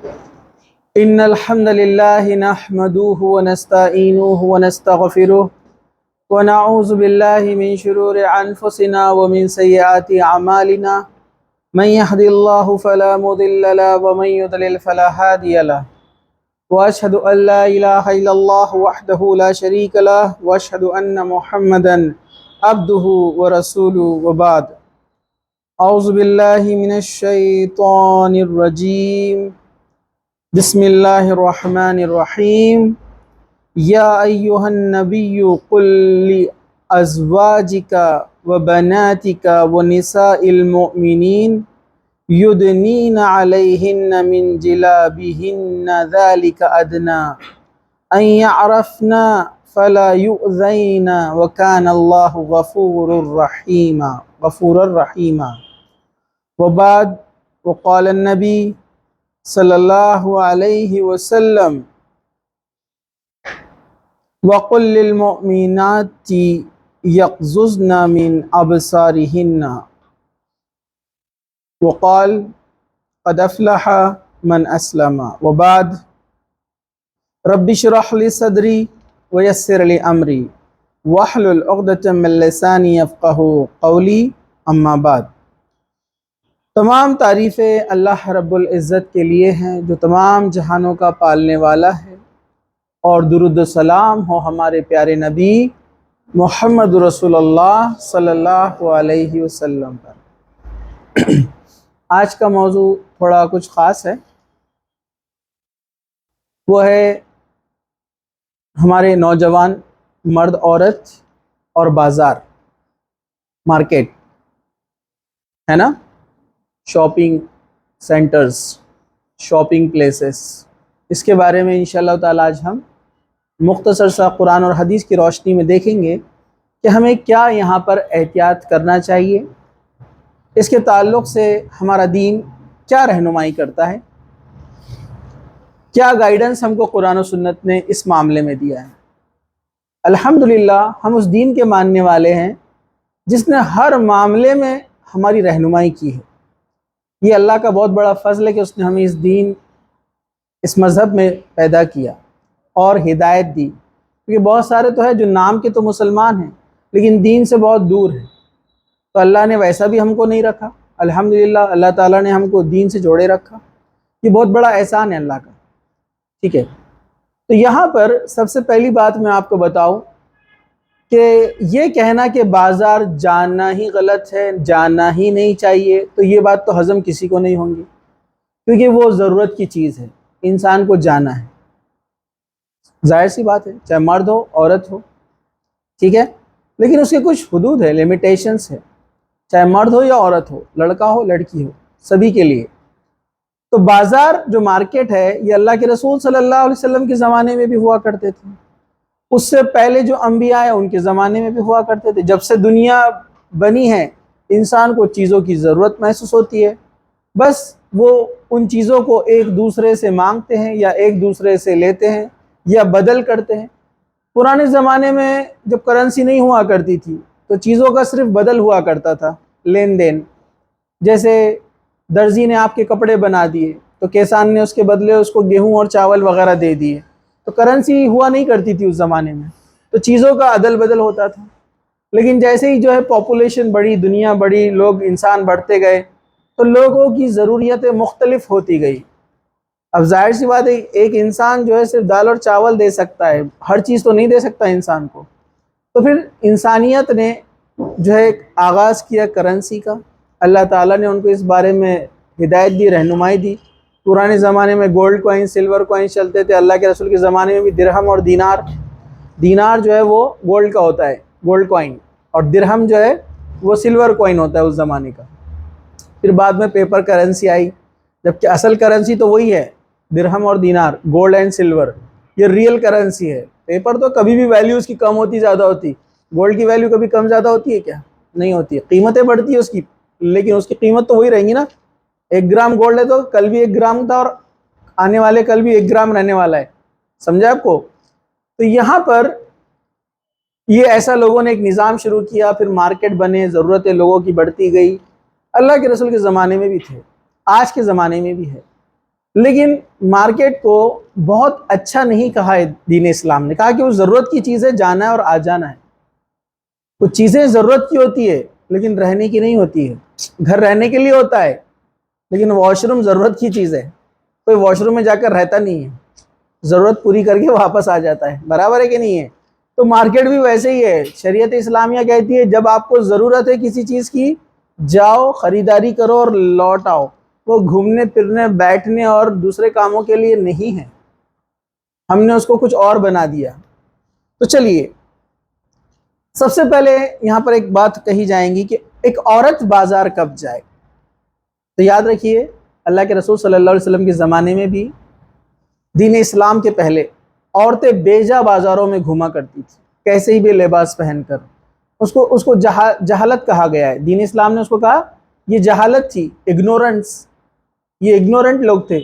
إن الحمد لله نحمده ونستعينه ونستغفره ونعوذ بالله من شرور أنفسنا ومن سيئات أعمالنا من يهد الله فلا مضل له ومن يضلل فلا هادي له وأشهد أن لا إله إلا الله وحده لا شريك له وأشهد أن محمدا عبده ورسوله وبعد أعوذ بالله من الشيطان الرجيم بسم الله الرحمن الرحيم يا أيها النبي قل لأزواجك وبناتك ونساء المؤمنين يدنين عليهن من جلابهن ذلك أدنى أن يعرفن فلا يؤذين وكان الله غفورا رحيما وبعد وقال النبي صلی اللہ علیہ وسلم وَقُلْ لِلْمُؤْمِنَاتِ يَغْضُضْنَ مِنْ أَبْصَارِهِنَّ وقال قد أفلح من أسلم وبعد رب اشرح لي صدري ويسر لي أمري واحلل عقدة من لساني يفقهوا قولي أما بعد۔ تمام تعریفیں اللہ رب العزت کے لیے ہیں جو تمام جہانوں کا پالنے والا ہے، اور درود و سلام ہو ہمارے پیارے نبی محمد رسول اللہ صلی اللہ علیہ وسلم پر۔ آج کا موضوع تھوڑا کچھ خاص ہے، وہ ہے ہمارے نوجوان مرد عورت اور بازار، مارکیٹ ہے نا، شاپنگ سینٹرز، شاپنگ پلیسز، اس کے بارے میں انشاءاللہ تعالی آج ہم مختصر سا قرآن اور حدیث کی روشنی میں دیکھیں گے کہ ہمیں کیا یہاں پر احتیاط کرنا چاہیے، اس کے تعلق سے ہمارا دین کیا رہنمائی کرتا ہے، کیا گائیڈنس ہم کو قرآن و سنت نے اس معاملے میں دیا ہے۔ الحمدللہ ہم اس دین کے ماننے والے ہیں جس نے ہر معاملے میں ہماری رہنمائی کی ہے۔ یہ اللہ کا بہت بڑا فضل ہے کہ اس نے ہمیں اس مذہب میں پیدا کیا اور ہدایت دی، کیونکہ بہت سارے تو ہے جو نام کے تو مسلمان ہیں لیکن دین سے بہت دور ہیں، تو اللہ نے ویسا بھی ہم کو نہیں رکھا۔ الحمدللہ اللہ تعالیٰ نے ہم کو دین سے جوڑے رکھا، یہ بہت بڑا احسان ہے اللہ کا، ٹھیک ہے۔ تو یہاں پر سب سے پہلی بات میں آپ کو بتاؤں کہ یہ کہنا کہ بازار جانا ہی غلط ہے، جانا ہی نہیں چاہیے، تو یہ بات تو ہضم کسی کو نہیں ہوں گی، کیونکہ وہ ضرورت کی چیز ہے، انسان کو جانا ہے، ظاہر سی بات ہے، چاہے مرد ہو عورت ہو، ٹھیک ہے، لیکن اس کے کچھ حدود ہے، لیمیٹیشنز ہے، چاہے مرد ہو یا عورت ہو، لڑکا ہو لڑکی ہو، سبھی کے لیے۔ تو بازار جو مارکیٹ ہے یہ اللہ کے رسول صلی اللہ علیہ وسلم کے زمانے میں بھی ہوا کرتے تھے، اس سے پہلے جو انبیاء ہیں ان کے زمانے میں بھی ہوا کرتے تھے۔ جب سے دنیا بنی ہے انسان کو چیزوں کی ضرورت محسوس ہوتی ہے، بس وہ ان چیزوں کو ایک دوسرے سے مانگتے ہیں یا ایک دوسرے سے لیتے ہیں یا بدل کرتے ہیں۔ پرانے زمانے میں جب کرنسی نہیں ہوا کرتی تھی تو چیزوں کا صرف بدل ہوا کرتا تھا، لین دین، جیسے درزی نے آپ کے کپڑے بنا دیے تو کسان نے اس کے بدلے اس کو گیہوں اور چاول وغیرہ دے دیے، تو کرنسی ہوا نہیں کرتی تھی اس زمانے میں، تو چیزوں کا عدل بدل ہوتا تھا۔ لیکن جیسے ہی جو ہے پاپولیشن بڑھی، دنیا بڑھی، لوگ انسان بڑھتے گئے تو لوگوں کی ضروریتیں مختلف ہوتی گئی۔ اب ظاہر سی بات ہے ایک انسان جو ہے صرف دال اور چاول دے سکتا ہے، ہر چیز تو نہیں دے سکتا انسان کو، تو پھر انسانیت نے جو ہے آغاز کیا کرنسی کا۔ اللہ تعالیٰ نے ان کو اس بارے میں ہدایت دی، رہنمائی دی۔ پرانے زمانے میں گولڈ کوائن، سلور کوائن چلتے تھے، اللہ کے رسول کے زمانے میں بھی درہم اور دینار۔ دینار جو ہے وہ گولڈ کا ہوتا ہے، گولڈ کوائن، اور درہم جو ہے وہ سلور کوائن ہوتا ہے اس زمانے کا۔ پھر بعد میں پیپر کرنسی آئی، جبکہ اصل کرنسی تو وہی ہے، درہم اور دینار، گولڈ اینڈ سلور، یہ ریئل کرنسی ہے۔ پیپر تو کبھی بھی ویلیو اس کی کم ہوتی زیادہ ہوتی، گولڈ کی ویلیو کبھی کم زیادہ ہوتی ہے کیا؟ نہیں ہوتی ہے، قیمتیں بڑھتی ہے اس کی، لیکن اس کی قیمت تو وہی رہیں گی نا۔ 1 گرام گولڈ ہے تو کل بھی 1 گرام تھا اور آنے والے کل بھی 1 گرام رہنے والا ہے، سمجھا آپ کو؟ تو یہاں پر یہ ایسا لوگوں نے ایک نظام شروع کیا، پھر مارکیٹ بنے، ضرورتیں لوگوں کی بڑھتی گئی۔ اللہ کے رسول کے زمانے میں بھی تھے، آج کے زمانے میں بھی ہے، لیکن مارکیٹ کو بہت اچھا نہیں کہا ہے دین اسلام نے، کہا کہ وہ ضرورت کی چیزیں جانا ہے اور آ جانا ہے۔ کچھ چیزیں ضرورت کی ہوتی ہے لیکن رہنے کی نہیں ہوتی ہے۔ گھر رہنے کے لیے ہوتا ہے لیکن واش روم ضرورت کی چیز ہے، کوئی واش روم میں جا کر رہتا نہیں ہے، ضرورت پوری کر کے واپس آ جاتا ہے، برابر ہے کہ نہیں ہے؟ تو مارکیٹ بھی ویسے ہی ہے۔ شریعت اسلامیہ کہتی ہے جب آپ کو ضرورت ہے کسی چیز کی، جاؤ خریداری کرو اور لوٹ آؤ، وہ گھومنے پھرنے بیٹھنے اور دوسرے کاموں کے لیے نہیں ہے۔ ہم نے اس کو کچھ اور بنا دیا۔ تو چلیے سب سے پہلے یہاں پر ایک بات کہی جائیں گی کہ ایک عورت بازار کب جائے۔ تو یاد رکھیے اللہ کے رسول صلی اللہ علیہ وسلم کے زمانے میں بھی، دین اسلام کے پہلے، عورتیں بیجا بازاروں میں گھوما کرتی تھی، کیسے ہی بھی لباس پہن کر۔ اس کو جہالت کہا گیا ہے، دین اسلام نے اس کو کہا یہ جہالت تھی، اگنورنس، یہ اگنورنٹ لوگ تھے۔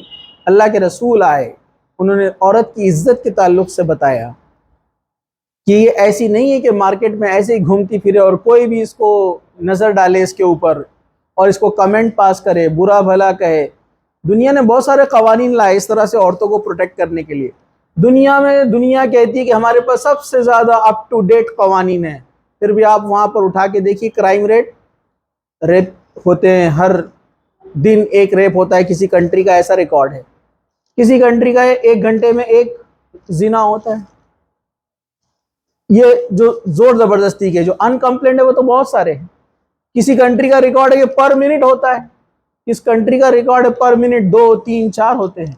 اللہ کے رسول آئے، انہوں نے عورت کی عزت کے تعلق سے بتایا کہ یہ ایسی نہیں ہے کہ مارکیٹ میں ایسے ہی گھومتی پھرے اور کوئی بھی اس کو نظر ڈالے اس کے اوپر اور اس کو کمنٹ پاس کرے، برا بھلا کہے۔ دنیا نے بہت سارے قوانین لائے اس طرح سے عورتوں کو پروٹیکٹ کرنے کے لیے۔ دنیا کہتی ہے کہ ہمارے پاس سب سے زیادہ اپ ٹو ڈیٹ قوانین ہیں، پھر بھی آپ وہاں پر اٹھا کے دیکھیے کرائم ریپ ہوتے ہیں، ہر دن ایک ریپ ہوتا ہے۔ کسی کنٹری کا ایسا ریکارڈ ہے، کسی کنٹری کا 1 گھنٹے میں 1 زنا ہوتا ہے۔ یہ جو زور زبردستی کے جو ان کمپلینٹ ہے وہ تو بہت سارے ہیں۔ کسی کنٹری کا ریکارڈ ہے کہ پر منٹ ہوتا ہے، اس کنٹری کا ریکارڈ ہے پر منٹ 2 3 4 ہوتے ہیں۔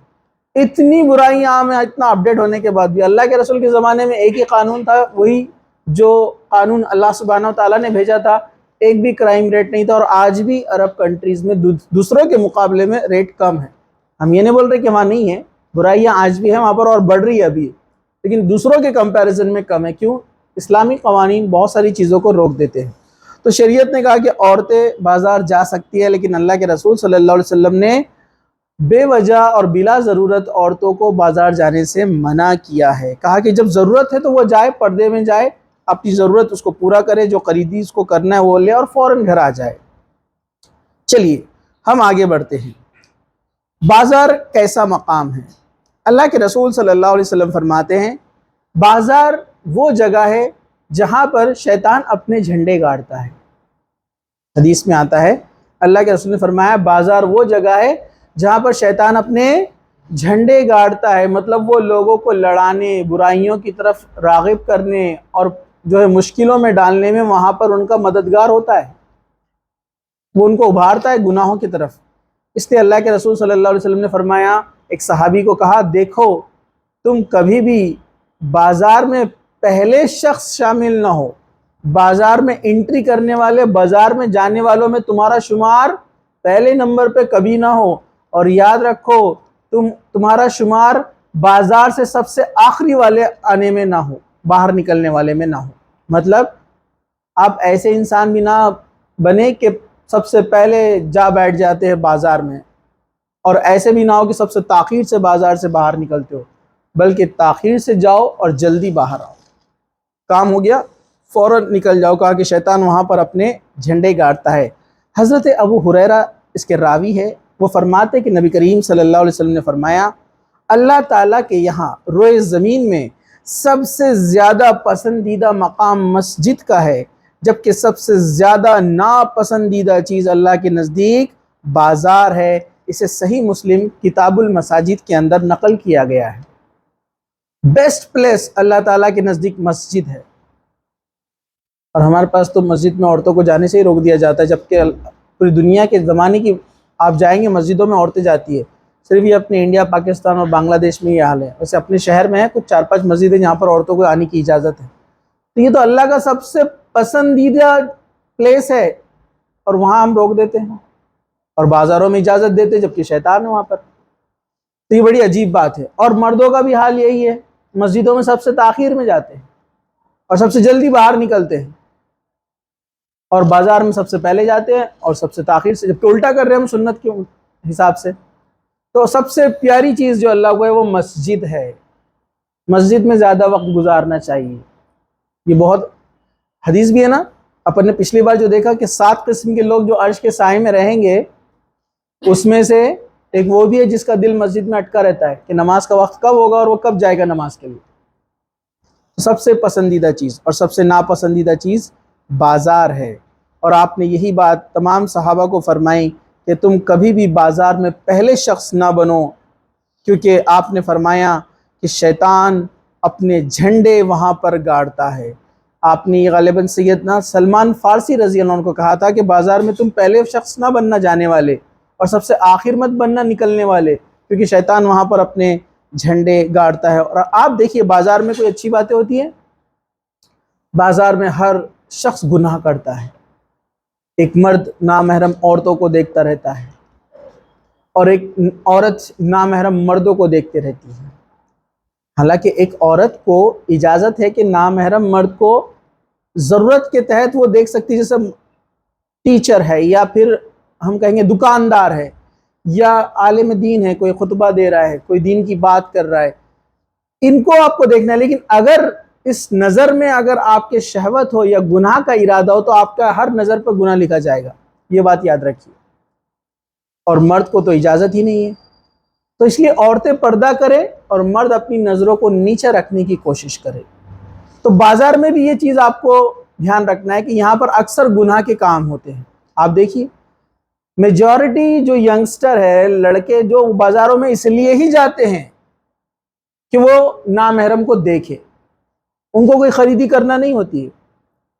اتنی برائیاں عام ہیں، اتنا اپڈیٹ ہونے کے بعد بھی اللہ کے رسول کے زمانے میں ایک ہی قانون تھا، وہی جو قانون اللہ سبحانہ و تعالیٰ نے بھیجا تھا، ایک بھی کرائم ریٹ نہیں تھا۔ اور آج بھی عرب کنٹریز میں دوسروں کے مقابلے میں ریٹ کم ہے۔ ہم یہ نہیں بول رہے کہ وہاں نہیں ہے، برائیاں آج بھی ہیں وہاں پر اور بڑھ رہی ہے ابھی، لیکن دوسروں کے کمپیریزن میں کم ہے۔ کیوں؟ اسلامی قوانین بہت ساری چیزوں کو روک دیتے ہیں۔ تو شریعت نے کہا کہ عورتیں بازار جا سکتی ہے، لیکن اللہ کے رسول صلی اللہ علیہ وسلم نے بے وجہ اور بلا ضرورت عورتوں کو بازار جانے سے منع کیا ہے۔ کہا کہ جب ضرورت ہے تو وہ جائے، پردے میں جائے، اپنی ضرورت اس کو پورا کرے، جو خریدی اس کو کرنا ہے وہ لے اور فوراً گھر آ جائے۔ چلیے ہم آگے بڑھتے ہیں۔ بازار کیسا مقام ہے؟ اللہ کے رسول صلی اللہ علیہ وسلم فرماتے ہیں بازار وہ جگہ ہے جہاں پر شیطان اپنے جھنڈے گاڑتا ہے۔ حدیث میں آتا ہے اللہ کے رسول نے فرمایا بازار وہ جگہ ہے جہاں پر شیطان اپنے جھنڈے گاڑتا ہے، مطلب وہ لوگوں کو لڑانے، برائیوں کی طرف راغب کرنے اور جو ہے مشکلوں میں ڈالنے میں وہاں پر ان کا مددگار ہوتا ہے، وہ ان کو ابھارتا ہے گناہوں کی طرف۔ اس لیے اللہ کے رسول صلی اللہ علیہ وسلم نے فرمایا، ایک صحابی کو کہا دیکھو تم کبھی بھی بازار میں پہلے شخص شامل نہ ہو، بازار میں انٹری کرنے والے، بازار میں جانے والوں میں تمہارا شمار پہلے نمبر پہ کبھی نہ ہو، اور یاد رکھو تمہارا شمار بازار سے سب سے آخری والے آنے میں نہ ہو، باہر نکلنے والے میں نہ ہو۔ مطلب آپ ایسے انسان بھی نہ بنے کہ سب سے پہلے جا بیٹھ جاتے ہیں بازار میں، اور ایسے بھی نہ ہو کہ سب سے تاخیر سے بازار سے باہر نکلتے ہو، بلکہ تاخیر سے جاؤ اور جلدی باہر آؤ، کام ہو گیا فوراً نکل جاؤ۔ کہا کہ شیطان وہاں پر اپنے جھنڈے گاڑتا ہے۔ حضرت ابو ہریرہ اس کے راوی ہے، وہ فرماتے کہ نبی کریم صلی اللہ علیہ وسلم نے فرمایا اللہ تعالیٰ کے یہاں روئے زمین میں سب سے زیادہ پسندیدہ مقام مسجد کا ہے، جبکہ سب سے زیادہ ناپسندیدہ چیز اللہ کے نزدیک بازار ہے۔ اسے صحیح مسلم کتاب المساجد کے اندر نقل کیا گیا ہے۔ بیسٹ پلیس اللہ تعالیٰ کے نزدیک مسجد ہے، اور ہمارے پاس تو مسجد میں عورتوں کو جانے سے ہی روک دیا جاتا ہے، جبکہ پوری دنیا کے زمانے کی آپ جائیں گے مسجدوں میں عورتیں جاتی ہے۔ صرف یہ اپنے انڈیا، پاکستان اور بنگلہ دیش میں یہ حال ہے، ویسے اپنے شہر میں ہے کچھ 4-5 مسجدیں جہاں پر عورتوں کو آنے کی اجازت ہے۔ تو یہ تو اللہ کا سب سے پسندیدہ پلیس ہے، اور وہاں ہم روک دیتے ہیں اور بازاروں میں اجازت دیتے ہیں، جبکہ شیطان ہے وہاں پر۔ تو یہ بڑی عجیب بات ہے۔ اور مردوں کا بھی حال یہی ہے، مسجدوں میں سب سے تاخیر میں جاتے ہیں اور سب سے جلدی باہر نکلتے ہیں، اور بازار میں سب سے پہلے جاتے ہیں اور سب سے تاخیر سے، جبکہ الٹا کر رہے ہیں ہم سنت کے حساب سے۔ تو سب سے پیاری چیز جو اللہ کو ہے وہ مسجد ہے، مسجد میں زیادہ وقت گزارنا چاہیے۔ یہ بہت حدیث بھی ہے نا، اپن نے پچھلی بار جو دیکھا کہ 7 قسم کے لوگ جو عرش کے سائے میں رہیں گے، اس میں سے ایک وہ بھی ہے جس کا دل مسجد میں اٹکا رہتا ہے کہ نماز کا وقت کب ہوگا اور وہ کب جائے گا نماز کے لیے۔ سب سے پسندیدہ چیز اور سب سے ناپسندیدہ چیز بازار ہے، اور آپ نے یہی بات تمام صحابہ کو فرمائی کہ تم کبھی بھی بازار میں پہلے شخص نہ بنو، کیونکہ آپ نے فرمایا کہ شیطان اپنے جھنڈے وہاں پر گاڑتا ہے۔ آپ نے یہ غالباً سیدنا سلمان فارسی رضی اللہ عنہ کو کہا تھا کہ بازار میں تم پہلے شخص نہ بننا جانے والے، اور سب سے آخر مت بننا نکلنے والے، کیونکہ شیطان وہاں پر اپنے جھنڈے گاڑتا ہے۔ اور آپ دیکھیے بازار میں کوئی اچھی باتیں ہوتی ہیں؟ بازار میں ہر شخص گناہ کرتا ہے۔ ایک مرد نامحرم عورتوں کو دیکھتا رہتا ہے، اور ایک عورت نامحرم مردوں کو دیکھتے رہتی ہے۔ حالانکہ ایک عورت کو اجازت ہے کہ نامحرم مرد کو ضرورت کے تحت وہ دیکھ سکتی ہے، جیسے ٹیچر ہے یا پھر ہم کہیں گے دکاندار ہے یا عالم دین ہے، کوئی خطبہ دے رہا ہے، کوئی دین کی بات کر رہا ہے، ان کو آپ کو دیکھنا ہے۔ لیکن اگر اس نظر میں اگر آپ کے شہوت ہو یا گناہ کا ارادہ ہو تو آپ کا ہر نظر پر گناہ لکھا جائے گا، یہ بات یاد رکھیے۔ اور مرد کو تو اجازت ہی نہیں ہے، تو اس لیے عورتیں پردہ کرے اور مرد اپنی نظروں کو نیچے رکھنے کی کوشش کرے۔ تو بازار میں بھی یہ چیز آپ کو دھیان رکھنا ہے کہ یہاں پر اکثر گناہ کے کام ہوتے ہیں۔ آپ دیکھیے میجورٹی جو ینگسٹر ہے، لڑکے جو بازاروں میں اس لیے ہی جاتے ہیں کہ وہ نامحرم کو دیکھے، ان کو کوئی خریدی کرنا نہیں ہوتی ہے۔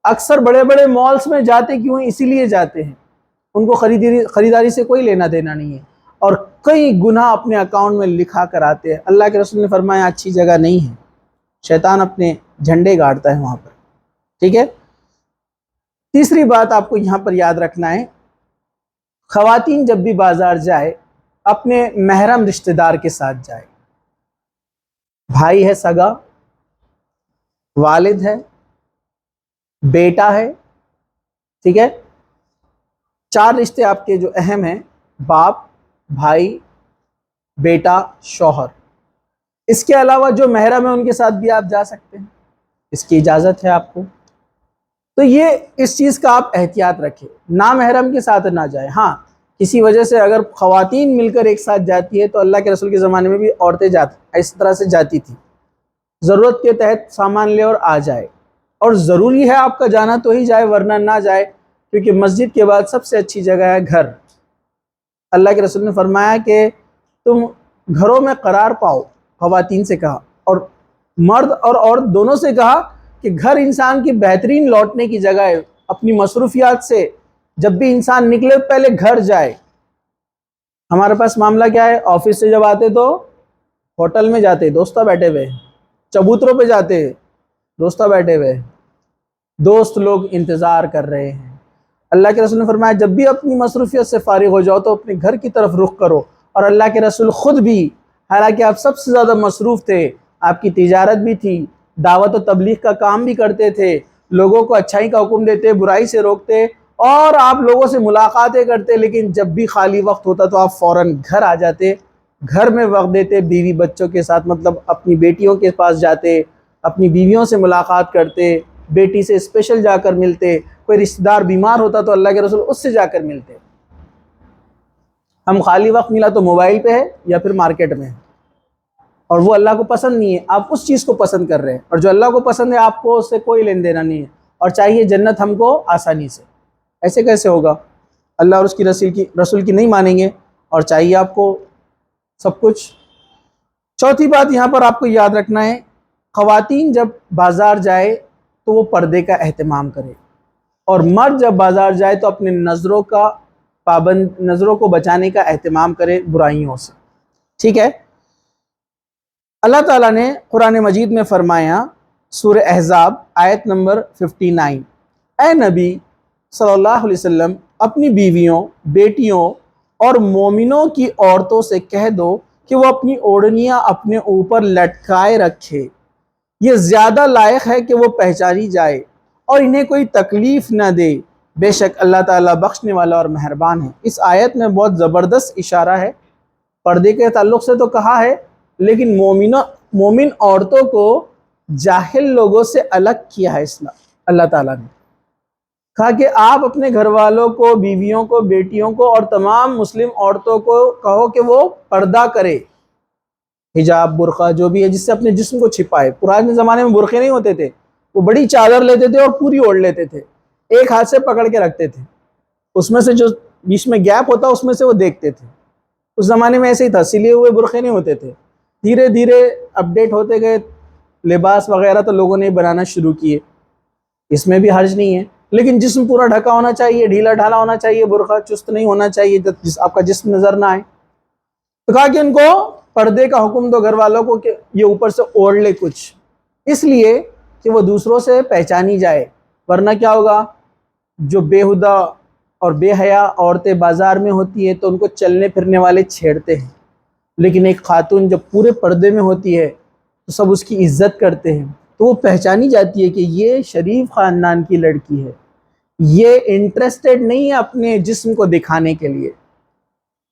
اکثر بڑے بڑے مالز میں جاتے کیوں ہیں؟ اسی لیے جاتے ہیں، ان کو خریداری سے کوئی لینا دینا نہیں ہے، اور کئی گناہ اپنے اکاؤنٹ میں لکھا کر آتے ہیں۔ اللہ کے رسول نے فرمایا اچھی جگہ نہیں ہے، شیطان اپنے جھنڈے گاڑتا ہے وہاں پر، ٹھیک ہے۔ تیسری بات آپ کو یہاں پر یاد رکھنا ہے، خواتین جب بھی بازار جائے اپنے محرم رشتہ دار کے ساتھ جائے، بھائی ہے سگا، والد ہے، بیٹا ہے، ٹھیک ہے، 4 رشتے آپ کے جو اہم ہیں، باپ، بھائی، بیٹا، شوہر۔ اس کے علاوہ جو محرم ہے ان کے ساتھ بھی آپ جا سکتے ہیں، اس کی اجازت ہے آپ کو۔ تو یہ اس چیز کا آپ احتیاط رکھیں، نامحرم کے ساتھ نہ جائیں۔ ہاں کسی وجہ سے اگر خواتین مل کر ایک ساتھ جاتی ہے تو اللہ کے رسول کے زمانے میں بھی عورتیں اس طرح سے جاتی تھی، ضرورت کے تحت سامان لے اور آ جائے، اور ضروری ہے آپ کا جانا تو ہی جائے ورنہ نہ جائے، کیونکہ مسجد کے بعد سب سے اچھی جگہ ہے گھر۔ اللہ کے رسول نے فرمایا کہ تم گھروں میں قرار پاؤ، خواتین سے کہا، اور مرد اور عورت دونوں سے کہا کہ گھر انسان کی بہترین لوٹنے کی جگہ ہے۔ اپنی مصروفیات سے جب بھی انسان نکلے پہلے گھر جائے۔ ہمارے پاس معاملہ کیا ہے، آفس سے جب آتے تو ہوٹل میں جاتے، دوستہ بیٹھے ہوئے، چبوتروں پہ جاتے، دوستہ بیٹھے ہوئے، دوست لوگ انتظار کر رہے ہیں۔ اللہ کے رسول نے فرمایا جب بھی اپنی مصروفیت سے فارغ ہو جاؤ تو اپنے گھر کی طرف رخ کرو۔ اور اللہ کے رسول خود بھی، حالانکہ آپ سب سے زیادہ مصروف تھے، آپ کی تجارت بھی تھی، دعوت و تبلیغ کا کام بھی کرتے تھے، لوگوں کو اچھائی کا حکم دیتے، برائی سے روکتے، اور آپ لوگوں سے ملاقاتیں کرتے، لیکن جب بھی خالی وقت ہوتا تو آپ فوراً گھر آ جاتے، گھر میں وقت دیتے، بیوی بچوں کے ساتھ، مطلب اپنی بیٹیوں کے پاس جاتے، اپنی بیویوں سے ملاقات کرتے، بیٹی سے اسپیشل جا کر ملتے، کوئی رشتہ دار بیمار ہوتا تو اللہ کے رسول اس سے جا کر ملتے۔ ہم خالی وقت ملا تو موبائل پہ ہے یا پھر مارکیٹ میں ہے، اور وہ اللہ کو پسند نہیں ہے، آپ اس چیز کو پسند کر رہے ہیں، اور جو اللہ کو پسند ہے آپ کو اس سے کوئی لین دینا نہیں ہے، اور چاہیے جنت ہم کو آسانی سے۔ ایسے کیسے ہوگا؟ اللہ اور اس کی رسول کی نہیں مانیں گے، اور چاہیے آپ کو سب کچھ۔ چوتھی بات یہاں پر آپ کو یاد رکھنا ہے، خواتین جب بازار جائے تو وہ پردے کا اہتمام کرے، اور مرد جب بازار جائے تو اپنے نظروں کو بچانے کا اہتمام کرے برائیوں سے، ٹھیک ہے۔ اللہ تعالیٰ نے قرآن مجید میں فرمایا، سورہ احزاب آیت نمبر 59، اے نبی صلی اللہ علیہ وسلم اپنی بیویوں، بیٹیوں اور مومنوں کی عورتوں سے کہہ دو کہ وہ اپنی اوڑھنیاں اپنے اوپر لٹکائے رکھے، یہ زیادہ لائق ہے کہ وہ پہچانی جائے، اور انہیں کوئی تکلیف نہ دے، بے شک اللہ تعالیٰ بخشنے والا اور مہربان ہے۔ اس آیت میں بہت زبردست اشارہ ہے، پردے کے تعلق سے تو کہا ہے، لیکن مومن عورتوں کو جاہل لوگوں سے الگ کیا ہے اللہ تعالیٰ نے۔ کہا کہ آپ اپنے گھر والوں کو، بیویوں کو، بیٹیوں کو اور تمام مسلم عورتوں کو کہو کہ وہ پردہ کرے، حجاب، برقع جو بھی ہے، جس سے اپنے جسم کو چھپائے۔ پرانے زمانے میں برقعے نہیں ہوتے تھے، وہ بڑی چادر لیتے تھے اور پوری اوڑھ لیتے تھے، ایک ہاتھ سے پکڑ کے رکھتے تھے، اس میں سے جو بیچ میں گیپ ہوتا اس میں سے وہ دیکھتے تھے۔ اس زمانے میں ایسے ہی تھا، سلے ہوئے برقعے نہیں ہوتے تھے۔ دھیرے دھیرے اپڈیٹ ہوتے گئے، لباس وغیرہ تو لوگوں نے بنانا شروع کیے، اس میں بھی حرج نہیں ہے، لیکن جسم پورا ڈھکا ہونا چاہیے، ڈھیلا ڈھالا ہونا چاہیے، برقع چست نہیں ہونا چاہیے، آپ کا جسم نظر نہ آئے۔ تو کہا کہ ان کو پردے کا حکم دو گھر والوں کو کہ یہ اوپر سے اوڑھ لے کچھ، اس لیے کہ وہ دوسروں سے پہچانی جائے، ورنہ کیا ہوگا، جو بےہودہ اور بے حیا عورتیں بازار میں ہوتی ہیں تو ان کو چلنے پھرنے والے چھیڑتے ہیں، لیکن ایک خاتون جب پورے پردے میں ہوتی ہے تو سب اس کی عزت کرتے ہیں، تو وہ پہچانی جاتی ہے کہ یہ شریف خاندان کی لڑکی ہے، یہ انٹرسٹڈ نہیں ہے اپنے جسم کو دکھانے کے لیے،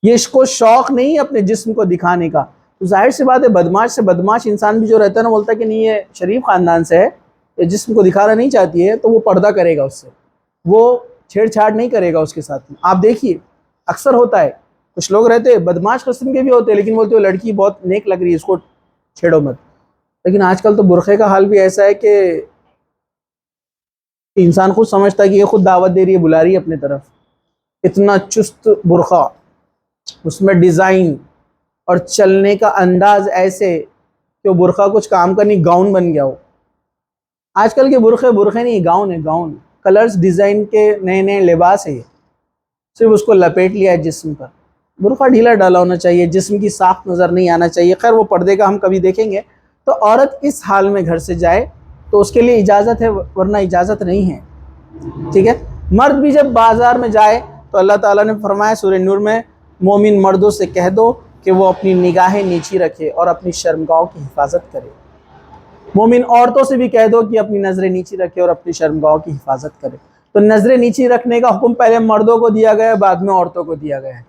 یہ اس کو شوق نہیں ہے اپنے جسم کو دکھانے کا۔ تو ظاہر سی بات ہے، بدماش سے بدماش انسان بھی جو رہتا ہے نا، بولتا ہے کہ نہیں یہ شریف خاندان سے ہے، یہ جسم کو دکھانا نہیں چاہتی ہے، تو وہ پردہ کرے گا اس سے، وہ چھیڑ چھاڑ نہیں کرے گا اس کے ساتھ میں۔ آپ دیکھیے اکثر ہوتا ہے، کچھ لوگ رہتے ہیں بدماش قسم کے بھی ہوتے ہیں، لیکن بولتے ہیں لڑکی بہت نیک لگ رہی ہے، اس کو چھیڑو مت۔ لیکن آج کل تو برقعے کا حال بھی ایسا ہے کہ انسان خود سمجھتا ہے کہ یہ خود دعوت دے رہی ہے، بلا رہی ہے اپنے طرف، اتنا چست برقع، اس میں ڈیزائن اور چلنے کا انداز ایسے کہ وہ برقع کچھ کام کا نہیں، گاؤن بن گیا ہو۔ آج کل کے برقعے نہیں، گاؤن ہے، گاؤن، کلرز ڈیزائن کے نئے نئے لباس ہے، یہ صرف اس کو لپیٹ لیا ہے جسم پر۔ برقع ڈھیلا ڈالا ہونا چاہیے، جسم کی ساخت نظر نہیں آنا چاہیے۔ خیر وہ پردے کا ہم کبھی دیکھیں گے۔ تو عورت اس حال میں گھر سے جائے تو اس کے لیے اجازت ہے، ورنہ اجازت نہیں ہے، ٹھیک ہے۔ مرد بھی جب بازار میں جائے تو اللہ تعالیٰ نے فرمایا سورہ نور میں، مومن مردوں سے کہہ دو کہ وہ اپنی نگاہیں نیچی رکھے اور اپنی شرمگاہوں کی حفاظت کرے۔ مومن عورتوں سے بھی کہہ دو کہ اپنی نظریں نیچی رکھے اور اپنی شرمگاہوں کی حفاظت کرے۔ تو نظریں نیچی رکھنے کا حکم پہلے مردوں کو دیا گیا ہے، بعد میں عورتوں کو دیا گیا ہے،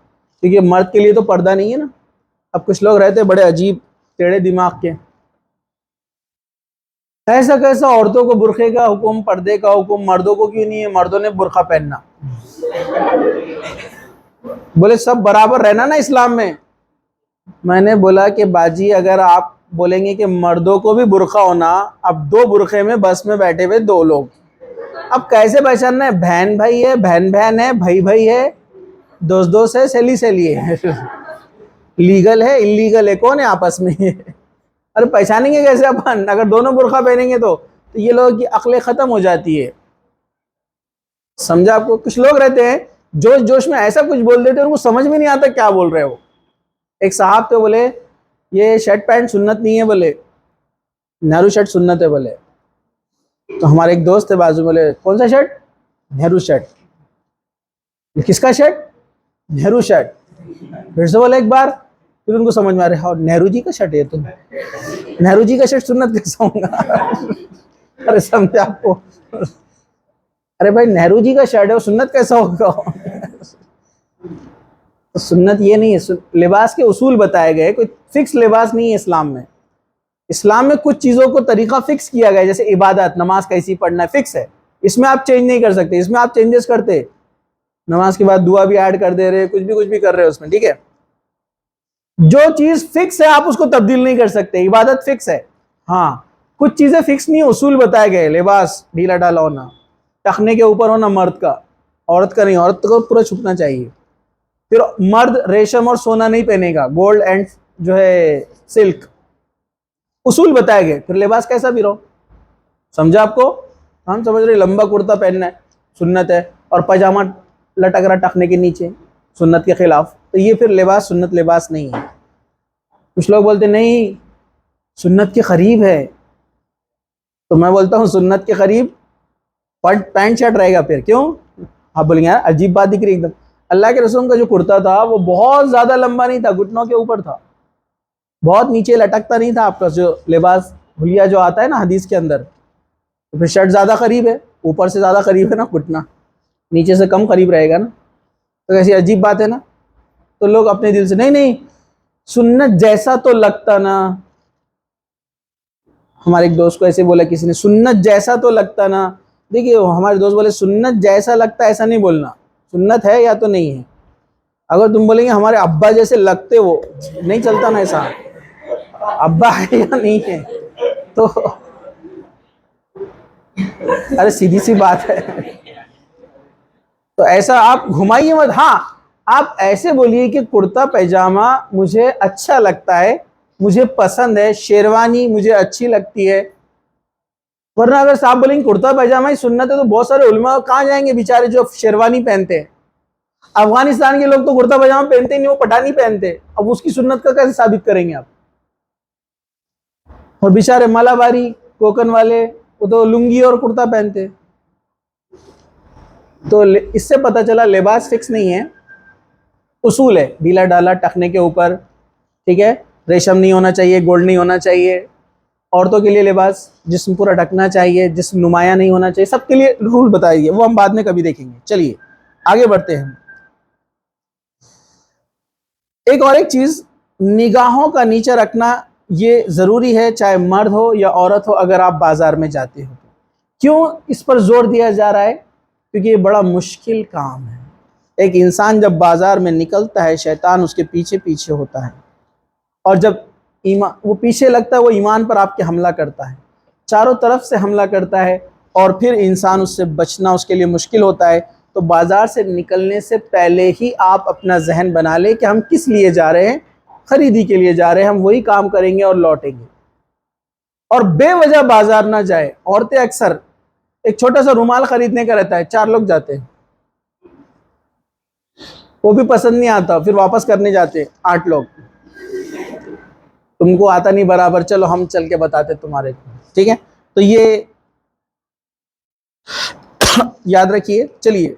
کیونکہ مرد کے لیے تو پردہ نہیں ہے نا۔ اب کچھ لوگ رہتے بڑے عجیب ٹیڑھے دماغ کے، ایسا کیسا عورتوں کو برقعے کا حکم، پردے کا حکم، مردوں کو کیوں نہیں ہے؟ مردوں نے برقع پہننا، بولے سب برابر رہنا نا اسلام میں۔ میں نے بولا کہ باجی اگر آپ بولیں گے کہ مردوں کو بھی برقع ہونا، اب دو برقعے میں بس میں بیٹھے ہوئے دو لوگ، اب کیسے پہچاننا ہے؟ بہن بھائی ہے، بہن بہن ہے، بھائی بھائی ہے، دوست دوست ہے، سہیلی سہیلی ہے، لیگل ہے انلیگل ہے، کون ہے آپس میں؟ ارے پہچانیں گے کیسے اپن اگر دونوں برقع پہنیں گے؟ تو یہ لوگوں کی عقلیں ختم ہو جاتی ہے، سمجھا آپ کو؟ کچھ لوگ رہتے ہیں جوش جوش میں ایسا کچھ بول دیتے ہیں ان کو سمجھ میں نہیں آتا کیا بول رہے وہ۔ ایک صاحب تو بولے یہ شرٹ پینٹ سنت نہیں ہے، بولے نہرو شرٹ سنت ہے بولے۔ تو ہمارے ایک دوست ہے بازو، بولے کون سا شرٹ؟ نہرو شرٹ۔ کس کا شرٹ؟ نہرو شرٹ۔ پھر سے بولے ایک بار، پھر ان کو سمجھ میں آ رہا ہے نہرو جی کا شرٹ ہے، تو نہرو جی کا شرٹ سنت کیسا ہوگا؟ ارے سمجھے آپ کو؟ ارے بھائی نہرو جی کا شرٹ ہے، وہ سنت کیسا ہوگا؟ تو سنت یہ نہیں ہے، لباس کے اصول بتائے گئے، کوئی فکس لباس نہیں ہے اسلام میں۔ اسلام میں کچھ چیزوں کو طریقہ فکس کیا گیا ہے، جیسے عبادت، نماز کیسی پڑھنا ہے، فکس ہے، اس میں آپ چینج نہیں کر سکتے۔ اس میں آپ چینجز کرتے، نماز کے بعد دعا بھی ایڈ کر دے رہے، کچھ بھی کر رہے اس میں، ٹھیک ہے۔ جو چیز فکس ہے آپ اس کو تبدیل نہیں کر سکتے۔ عبادت فکس ہے، ہاں کچھ چیزیں فکس نہیں، اصول بتائے گئے، لباس ڈھیلا ڈالا ہونا، ٹخنے کے اوپر ہونا مرد کا، عورت کا نہیں، عورت کو پورا چھپنا چاہیے۔ پھر مرد ریشم اور سونا نہیں پہنے گا، گولڈ اینڈ جو ہے سلک، اصول بتائے گئے۔ پھر لباس کیسا بھی رہو، سمجھا آپ کو؟ ہم سمجھ رہے لمبا کرتا پہننا ہے سنت ہے، اور پاجامہ لٹک رہا ٹخنے کے نیچے، سنت کے خلاف، تو یہ پھر لباس سنت لباس نہیں ہے۔ کچھ لوگ بولتے نہیں سنت کے قریب ہے، تو میں بولتا ہوں سنت کے قریب پینٹ شرٹ رہے گا، پھر کیوں؟ آپ بولیں گے یار عجیب بات دکھ رہی ایک دم۔ اللہ کے رسول کا جو کرتا تھا وہ بہت زیادہ لمبا نہیں تھا، گھٹنوں کے اوپر تھا، بہت نیچے لٹکتا نہیں تھا آپ کا جو لباس حلیہ جو آتا ہے نا حدیث کے اندر۔ تو پھر شرٹ زیادہ قریب ہے، اوپر سے زیادہ قریب ہے نا گھٹنا، نیچے سے کم قریب رہے گا نا، تو ایسی عجیب بات ہے نا۔ تو لوگ اپنے دل سے نہیں سنت جیسا تو لگتا نا، ہمارے ایک دوست کو ایسے بولا کسی نے، سنت جیسا تو لگتا نا، دیکھیے ہمارے دوست بولے سنت جیسا لگتا ہے ایسا نہیں بولنا، سنت ہے یا تو نہیں ہے. اگر تم بولیں گے ہمارے ابا جیسے لگتے، وہ نہیں چلتا نا ایسا، ابا ہے یا نہیں ہے. تو ارے سیدھی سی بات ہے. تو ایسا آپ گھمائیے مت. ہاں آپ ایسے بولیے کہ کرتا پیجامہ مجھے اچھا لگتا ہے، مجھے پسند ہے، شیروانی مجھے اچھی لگتی ہے. ورنہ اگر صاحب بولیں گے کرتا پیجامہ ہی سنت ہے تو بہت سارے علماء کہاں جائیں گے بیچارے جو شیروانی پہنتے ہیں. افغانستان کے لوگ تو کرتا پاجامہ پہنتے ہی نہیں، وہ پٹھانی پہنتے. اب اس کی سنت کا کیسے ثابت کریں گے آپ؟ اور بیچارے مالاباری کوکن والے وہ تو لنگی اور کرتا پہنتے. تو اس سے پتہ چلا لباس فکس نہیں ہے، اصول ہے. ڈھیلا ڈالا ٹخنے کے اوپر، ٹھیک ہے، ریشم نہیں ہونا چاہیے، گولڈ نہیں ہونا چاہیے. عورتوں کے لیے لباس جسم پورا ڈھکنا چاہیے، جسم نمایاں نہیں ہونا چاہیے. سب کے لیے رول بتائیے، وہ ہم بعد میں کبھی دیکھیں گے. چلیے آگے بڑھتے ہیں. ایک چیز، نگاہوں کا نیچے رکھنا یہ ضروری ہے، چاہے مرد ہو یا عورت ہو. اگر آپ بازار میں جاتے ہو، کیوں اس پر زور دیا جا رہا ہے؟ کیونکہ یہ بڑا مشکل کام ہے. ایک انسان جب بازار میں نکلتا ہے، شیطان اس کے پیچھے پیچھے ہوتا ہے، اور جب وہ پیچھے لگتا ہے وہ ایمان پر آپ کے حملہ کرتا ہے، چاروں طرف سے حملہ کرتا ہے، اور پھر انسان اس سے بچنا اس کے لیے مشکل ہوتا ہے. تو بازار سے نکلنے سے پہلے ہی آپ اپنا ذہن بنا لیں کہ ہم کس لیے جا رہے ہیں. خریدی کے لیے جا رہے ہیں، ہم وہی کام کریں گے اور لوٹیں گے. اور بے وجہ بازار نہ جائے. عورتیں اکثر ایک چھوٹا سا رومال خریدنے کا رہتا ہے، 4 لوگ جاتے ہیں، وہ بھی پسند نہیں آتا، پھر واپس کرنے جاتے 8 لوگ. تم کو آتا نہیں برابر، چلو ہم چل کے بتاتے تمہارے کو، ٹھیک ہے. تو یہ یاد رکھیے. چلیے،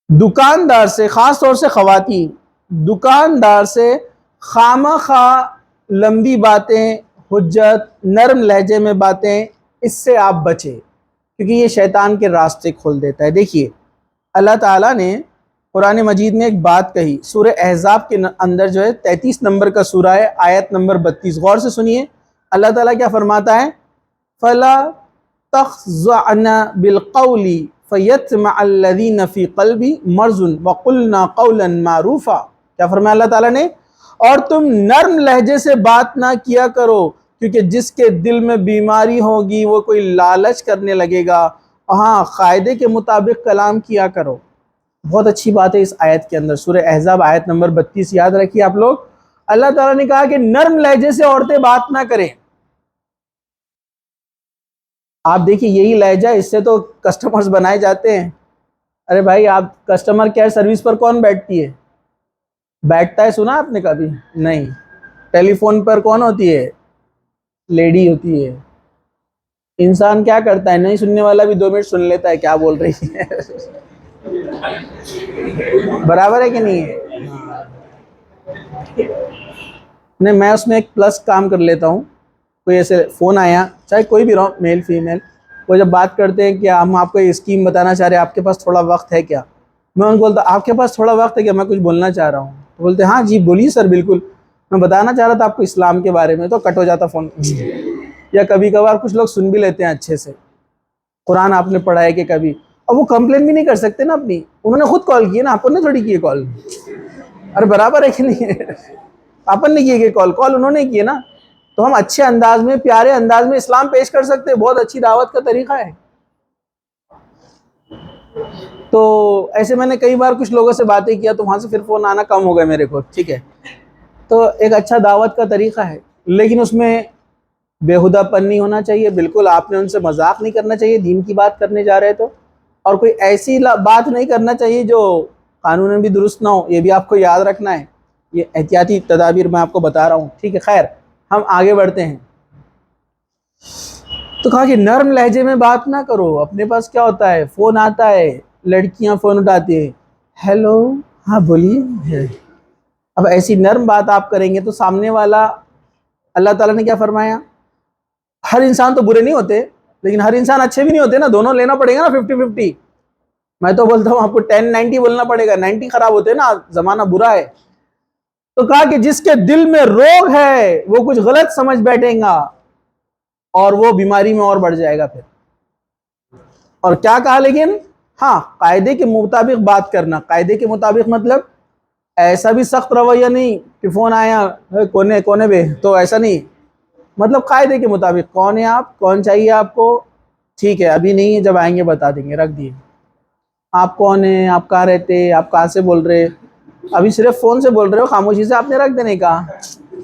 دکاندار سے، خاص طور سے خواتین، دکاندار سے خامہ خواہ لمبی باتیں، حجت، نرم لہجے میں باتیں، اس سے آپ بچیں، کیونکہ یہ شیطان کے راستے کھول دیتا ہے. دیکھیے اللہ تعالیٰ نے قرآن مجید میں ایک بات کہی، سورہ احزاب کے اندر جو ہے 33 نمبر کا سورہ ہے، آیت نمبر 32. غور سے سنیے اللہ تعالیٰ کیا فرماتا ہے. فَلَا تَخْضَعْنَ بِالْقَوْلِ فَيَطْمَعَ الَّذِينَ فِي قَلْبِ مَرْضٌ وَقُلْنَا قَوْلًا مَعْرُوفًا. کیا فرمایا اللہ تعالیٰ نے؟ اور تم نرم لہجے سے بات نہ کیا کرو، کیونکہ جس کے دل میں بیماری ہوگی وہ کوئی لالچ کرنے لگے گا. ہاں، قاعدے کے مطابق کلام کیا کرو. بہت اچھی بات ہے اس آیت کے اندر، سورہ احزاب آیت نمبر 32 یاد رکھیے آپ لوگ. اللہ تعالیٰ نے کہا کہ نرم لہجے سے عورتیں بات نہ کریں. آپ دیکھیے یہی لہجہ، اس سے تو کسٹمرز بنائے جاتے ہیں. ارے بھائی، آپ کسٹمر کیئر سروس پر کون بیٹھتی ہے؟ بیٹھتا ہے سنا آپ نے کبھی؟ نہیں. ٹیلی فون پر کون ہوتی ہے؟ لیڈی ہوتی ہے. انسان کیا کرتا ہے، نہیں سننے والا بھی 2 منٹ سن لیتا ہے کیا بول رہی ہے. برابر ہے کہ نہیں ہے؟ نہیں، میں اس میں ایک پلس کام کر لیتا ہوں. کوئی ایسے فون آیا، چاہے کوئی بھی رہو، میل فیمیل، وہ جب بات کرتے ہیں کہ ہم آپ کو یہ اسکیم بتانا چاہ رہے ہیں، آپ کے پاس تھوڑا وقت ہے کیا؟ میں ان کو بولتا آپ کے پاس تھوڑا وقت ہے کیا، میں کچھ بولنا چاہ رہا ہوں. تو بولتے ہاں جی بولیے سر بالکل، میں بتانا چاہ رہا تھا آپ کو اسلام کے بارے میں. تو کٹ ہو جاتا فون. یا کبھی کبھار کچھ لوگ سن بھی لیتے ہیں اچھے سے، قرآن آپ نے پڑھا ہے کہ کبھی، اب وہ کمپلین بھی نہیں کر سکتے نا اپنی، انہوں نے خود کال کی ہے نا، آپ نے تھوڑی کی ہے کال. ارے برابر ہے کہ نہیں ہے؟ اپن نے کی ہے کال انہوں نے کی ہے نا. تو ہم اچھے انداز میں، پیارے انداز میں اسلام پیش کر سکتے ہیں. بہت اچھی دعوت کا طریقہ ہے. تو ایسے میں نے کئی بار کچھ لوگوں سے باتیں کیا، تو وہاں سے پھر فون آنا کم ہو گیا میرے کو، ٹھیک ہے. تو ایک اچھا دعوت کا طریقہ ہے، لیکن اس میں بےہودہ پن نہیں ہونا چاہیے. بالکل آپ نے ان سے مذاق نہیں کرنا چاہیے دین کی بات کرنے جا رہے تو. اور کوئی ایسی بات نہیں کرنا چاہیے جو قانون بھی درست نہ ہو، یہ بھی آپ کو یاد رکھنا ہے. یہ احتیاطی تدابیر میں آپ کو بتا رہا ہوں، ٹھیک ہے. خیر، ہم آگے بڑھتے ہیں. تو کہا کہ نرم لہجے میں بات نہ کرو. اپنے پاس کیا ہوتا ہے، فون آتا ہے، لڑکیاں فون اٹھاتی ہیں، ہیلو، ہاں بولیے. اب ایسی نرم بات آپ کریں گے تو سامنے والا، اللہ تعالیٰ نے کیا فرمایا، ہر انسان تو برے نہیں ہوتے، لیکن ہر انسان اچھے بھی نہیں ہوتے نا، دونوں لینا پڑے گا نا 50-50. میں تو بولتا ہوں آپ کو 10-90 بولنا پڑے گا، 90 خراب ہوتے نا، زمانہ برا ہے. تو کہا کہ جس کے دل میں روگ ہے وہ کچھ غلط سمجھ بیٹھے گا، اور وہ بیماری میں اور بڑھ جائے گا. پھر اور کیا کہا لیکن ہاں قاعدے کے مطابق بات کرنا. قاعدے کے مطابق مطلب ایسا بھی سخت رویہ نہیں کہ فون آیا کونے کونے پہ تو ایسا نہیں, مطلب قاعدے کے مطابق کون ہے آپ, کون چاہیے آپ کو, ٹھیک ہے ابھی نہیں ہے جب آئیں گے بتا دیں گے, رکھ دیے. آپ کون ہیں, آپ کہاں رہتے, آپ کہاں سے بول رہے, ابھی صرف فون سے بول رہے ہو, خاموشی سے آپ نے رکھ دینے کا.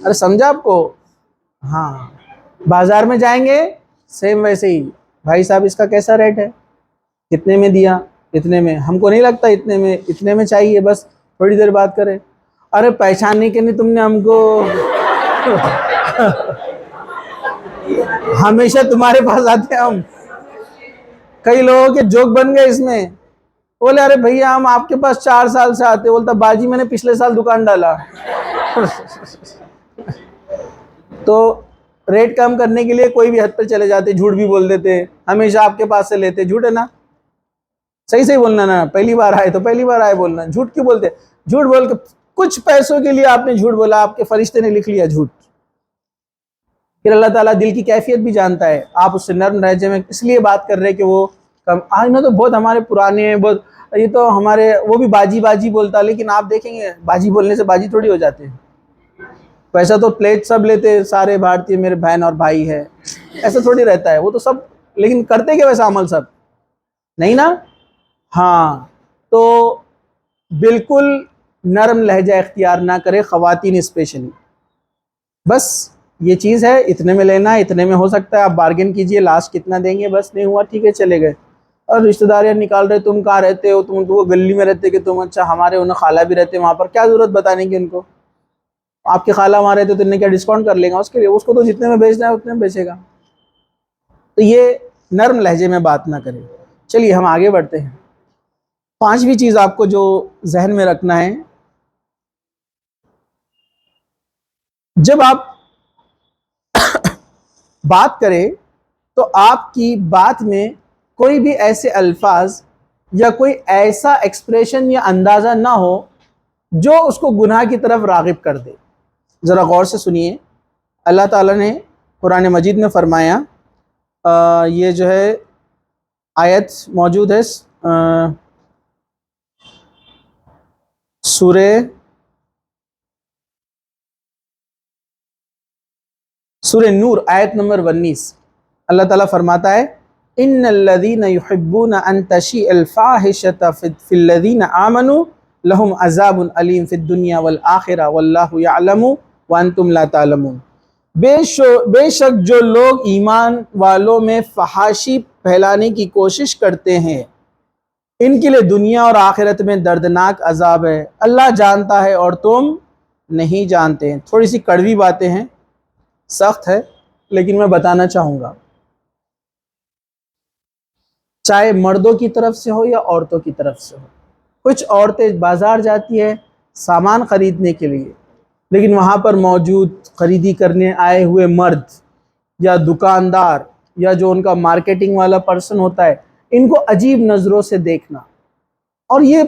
ارے سمجھا آپ کو. ہاں بازار میں جائیں گے سیم ویسے ہی, بھائی صاحب اس کا کیسا ریٹ ہے, کتنے میں دیا, اتنے میں, ہم کو نہیں لگتا اتنے میں, اتنے میں چاہیے, بس تھوڑی دیر بات کریں. ارے پہچاننے کے نہیں تم نے ہم کو ہمیشہ تمہارے پاس آتے ہیں ہم. کئی لوگوں کے جوک بن گئے اس میں, بولے ارے بھیا ہم آپ کے پاس 4 سال سے آتے, بولتا باجی میں نے پچھلے سال دکان ڈالا. تو ریٹ کم کرنے کے لیے کوئی بھی حد پہ چلے جاتے, جھوٹ بھی بول دیتے, ہمیشہ آپ کے پاس سے لیتے, جھوٹ ہے نا, صحیح صحیح بولنا نا, پہلی بار آئے تو پہلی بار آئے بولنا, جھوٹ کیوں بولتے, جھوٹ بول کے کچھ پیسوں کے لیے آپ نے جھوٹ بولا, آپ کے فرشتے نے لکھ لیا جھوٹ. پھر اللہ تعالیٰ دل کی کیفیت بھی جانتا ہے, آپ اس سے نرم لہجے میں اس لیے بات کر رہے کہ وہ کم, آج نہ تو بہت ہمارے پرانے ہیں, بہت یہ تو ہمارے وہ بھی باجی باجی بولتا, لیکن آپ دیکھیں گے باجی بولنے سے باجی تھوڑی ہو جاتے ہیں. ویسا تو پلیٹ سب لیتے, سارے بھارتی میرے بہن اور بھائی ہے, ایسا تھوڑی رہتا ہے, وہ تو سب, لیکن کرتے کیا ویسا عمل سب نہیں نا. ہاں تو بالکل نرم لہجہ اختیار نہ کرے, خواتین اسپیشلی. بس یہ چیز ہے, اتنے میں لینا ہے, اتنے میں ہو سکتا ہے, آپ بارگن کیجئے, لاسٹ کتنا دیں گے, بس نہیں ہوا ٹھیک ہے چلے گئے. اور رشتہ داریاں نکال رہے, تم کہاں رہتے ہو, تم تو گلی میں رہتے کہ تم, اچھا ہمارے انہیں خالہ بھی رہتے وہاں پر, کیا ضرورت بتانے کی ان کو, آپ کے خالہ وہاں رہتے تو انہیں کیا ڈسکاؤنٹ کر لے گا اس کے لیے, اس کو تو جتنے میں بیچنا ہے اتنے میں بیچے گا. تو یہ نرم لہجے میں بات نہ کریں. چلیے ہم آگے بڑھتے ہیں. 5ویں چیز آپ کو جو ذہن میں رکھنا ہے, جب آپ بات کریں تو آپ کی بات میں کوئی بھی ایسے الفاظ یا کوئی ایسا ایکسپریشن یا اندازہ نہ ہو جو اس کو گناہ کی طرف راغب کر دے. ذرا غور سے سنیے, اللہ تعالیٰ نے قرآن مجید میں فرمایا, یہ جو ہے آیت موجود ہے سورہ نور آیت نمبر 19. اللہ تعالیٰ فرماتا ہے, ان الذین یحبون ان تشیع الفاحشۃ فی الذین آمنوا لہم عذاب علیم فی الدنیا والآخرہ واللہ یعلم وانتم لا تعلمون. بے شک جو لوگ ایمان والوں میں فحاشی پھیلانے کی کوشش کرتے ہیں, ان کے لیے دنیا اور آخرت میں دردناک عذاب ہے, اللہ جانتا ہے اور تم نہیں جانتے ہیں. تھوڑی سی کڑوی باتیں ہیں, سخت ہے, لیکن میں بتانا چاہوں گا, چاہے مردوں کی طرف سے ہو یا عورتوں کی طرف سے ہو. کچھ عورتیں بازار جاتی ہے سامان خریدنے کے لیے, لیکن وہاں پر موجود خریدی کرنے آئے ہوئے مرد یا دکاندار یا جو ان کا مارکیٹنگ والا پرسن ہوتا ہے, ان کو عجیب نظروں سے دیکھنا. اور یہ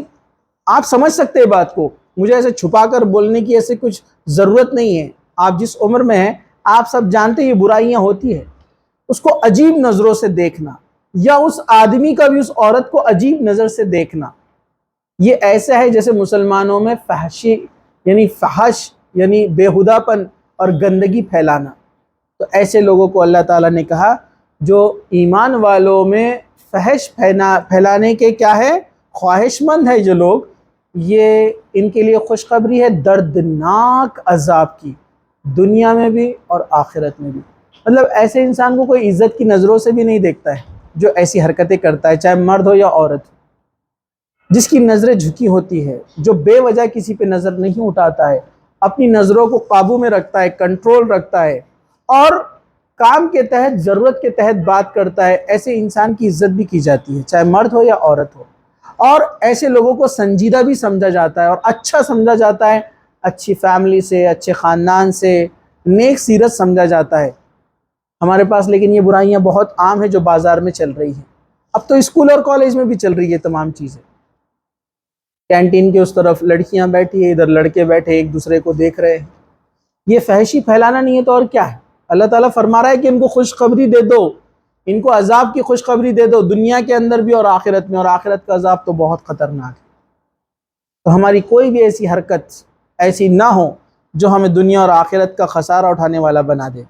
آپ سمجھ سکتے ہیں بات کو, مجھے ایسے چھپا کر بولنے کی ایسے کچھ ضرورت نہیں ہے, آپ جس عمر میں ہیں آپ سب جانتے ہیں یہ برائیاں ہوتی ہیں. اس کو عجیب نظروں سے دیکھنا, یا اس آدمی کا بھی اس عورت کو عجیب نظر سے دیکھنا, یہ ایسا ہے جیسے مسلمانوں میں فحشی یعنی فحش یعنی بےہودہ پن اور گندگی پھیلانا. تو ایسے لوگوں کو اللہ تعالیٰ نے کہا جو ایمان والوں میں فحش پھیلانے کے کیا ہے, خواہش مند ہے جو لوگ, یہ ان کے لیے خوشخبری ہے دردناک عذاب کی, دنیا میں بھی اور آخرت میں بھی. مطلب ایسے انسان کو کوئی عزت کی نظروں سے بھی نہیں دیکھتا ہے جو ایسی حرکتیں کرتا ہے, چاہے مرد ہو یا عورت, جس کی نظریں جھکی ہوتی ہے, جو بے وجہ کسی پہ نظر نہیں اٹھاتا ہے, اپنی نظروں کو قابو میں رکھتا ہے, کنٹرول رکھتا ہے, اور کام کے تحت ضرورت کے تحت بات کرتا ہے. ایسے انسان کی عزت بھی کی جاتی ہے, چاہے مرد ہو یا عورت ہو, اور ایسے لوگوں کو سنجیدہ بھی سمجھا جاتا ہے اور اچھا سمجھا جاتا ہے, اچھی فیملی سے, اچھے خاندان سے, نیک سیرت سمجھا جاتا ہے. ہمارے پاس لیکن یہ برائیاں بہت عام ہیں جو بازار میں چل رہی ہیں. اب تو اسکول اور کالج میں بھی چل رہی ہے تمام چیزیں. کینٹین کے اس طرف لڑکیاں بیٹھی ہیں, ادھر لڑکے بیٹھے ایک دوسرے کو دیکھ رہے ہیں. یہ فحشی پھیلانا نہیں ہے تو اور کیا ہے؟ اللہ تعالیٰ فرما رہا ہے کہ ان کو خوشخبری دے دو ان کو عذاب کی خوشخبری دے دو دنیا کے اندر بھی اور آخرت میں، اور آخرت کا عذاب تو بہت خطرناک ہے۔ تو ہماری کوئی بھی ایسی حرکت ایسی نہ ہو جو ہمیں دنیا اور آخرت کا خسارہ اٹھانے والا بنا دے۔